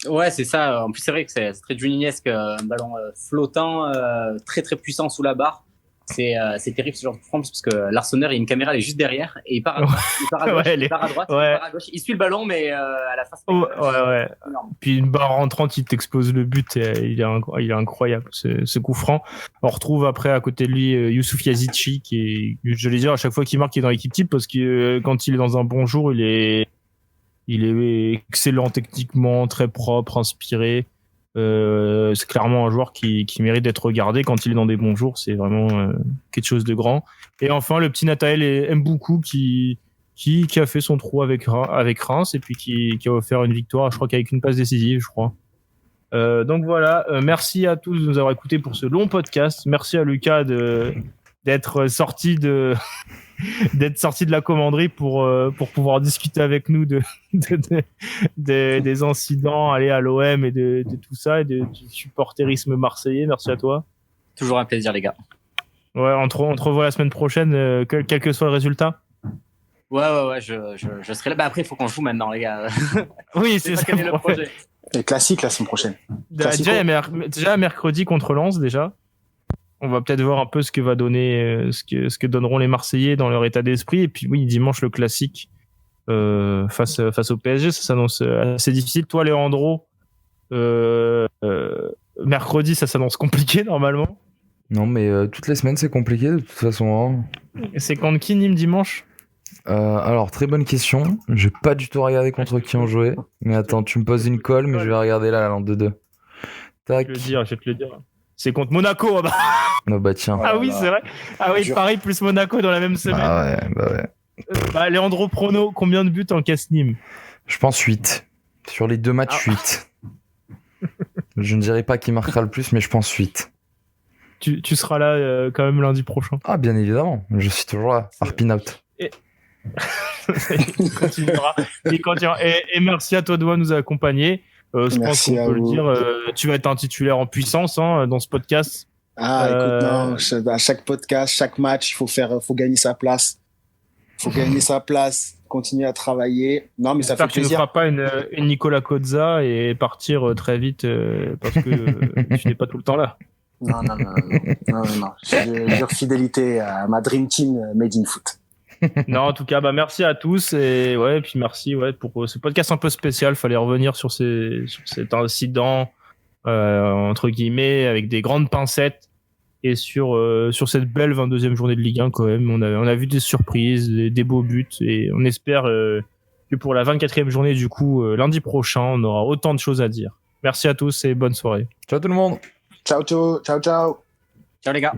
Ouais, c'est ça. En plus, c'est vrai que c'est très juninesque, un ballon flottant, très très puissant sous la barre. C'est terrible ce genre de France parce que l'Arsenal, il y a une caméra, elle est juste derrière et il part à droite, il part à gauche, il part à droite, il part à gauche. Il suit le ballon, mais à la face. Ouais. Puis une barre rentrante, il t'explose le but. Et il est incroyable ce coup franc. On retrouve après à côté de lui Youssouf Yazici qui est, je l'ai dit à chaque fois qu'il marque, il est dans l'équipe type parce que quand il est dans un bon jour, il est excellent techniquement, très propre, inspiré. C'est clairement un joueur qui mérite d'être regardé quand il est dans des bons jours. C'est vraiment quelque chose de grand. Et enfin, le petit Nathaël Mboukou qui a fait son trou avec Reims et puis qui a offert une victoire, je crois qu'avec une passe décisive, je crois. Donc voilà, merci à tous de nous avoir écoutés pour ce long podcast. Merci à Lucas d'être sorti de la commanderie pour pouvoir discuter avec nous des incidents allés à l'OM et de tout ça et du supporterisme marseillais. Merci à toi. Toujours un plaisir, les gars. Ouais, on te revoit la semaine prochaine, quel que soit le résultat. Ouais, je serai là. Bah après, il faut qu'on joue maintenant, les gars. Oui, c'est ça. Quel est le projet? Et classique la semaine prochaine. Déjà mercredi contre Lens, déjà. On va peut-être voir un peu ce que va donner, ce que donneront les Marseillais dans leur état d'esprit. Et puis oui, dimanche le classique face au PSG, ça s'annonce assez difficile. Toi, Leandro, mercredi, ça s'annonce compliqué normalement. Non, mais toutes les semaines c'est compliqué de toute façon. Hein. C'est contre qui Nîmes dimanche? Alors très bonne question. J'ai pas du tout regardé contre qui on jouait. Mais attends, tu me poses une colle, mais je vais regarder là la lente de 2. Tac. Je vais te le dire. C'est contre Monaco. Ah bah. Oh bah tiens. Ah oui, c'est vrai. Ah oui, Paris plus Monaco dans la même semaine. Ah ouais. Leandro Prono, combien de buts encaisse Nîmes? Je pense 8. Sur les 2 matchs, 8. Je ne dirais pas qui marquera le plus, mais je pense 8. Tu seras là quand même lundi prochain. Ah, bien évidemment. Je suis toujours là. Harpin out. Il continuera. Et merci à toi de nous accompagner. Je pense qu'on peut le dire. Tu vas être un titulaire en puissance dans ce podcast. Écoute, non, à chaque podcast, chaque match, faut gagner sa place. Faut gagner sa place, continuer à travailler. Non, mais ça fait plaisir. Tu ne feras pas une Nicolas Cozza et partir très vite parce que tu n'es pas tout le temps là. Non. Je jure fidélité à ma Dream Team Made in Foot. Non, en tout cas, merci à tous et puis merci pour ce podcast un peu spécial. Fallait revenir sur cet incident entre guillemets avec des grandes pincettes et sur cette belle 22e journée de Ligue 1 quand même. On a vu des surprises, des beaux buts et on espère que pour la 24e journée du coup lundi prochain, on aura autant de choses à dire. Merci à tous et bonne soirée. Ciao tout le monde. Ciao. Ciao les gars.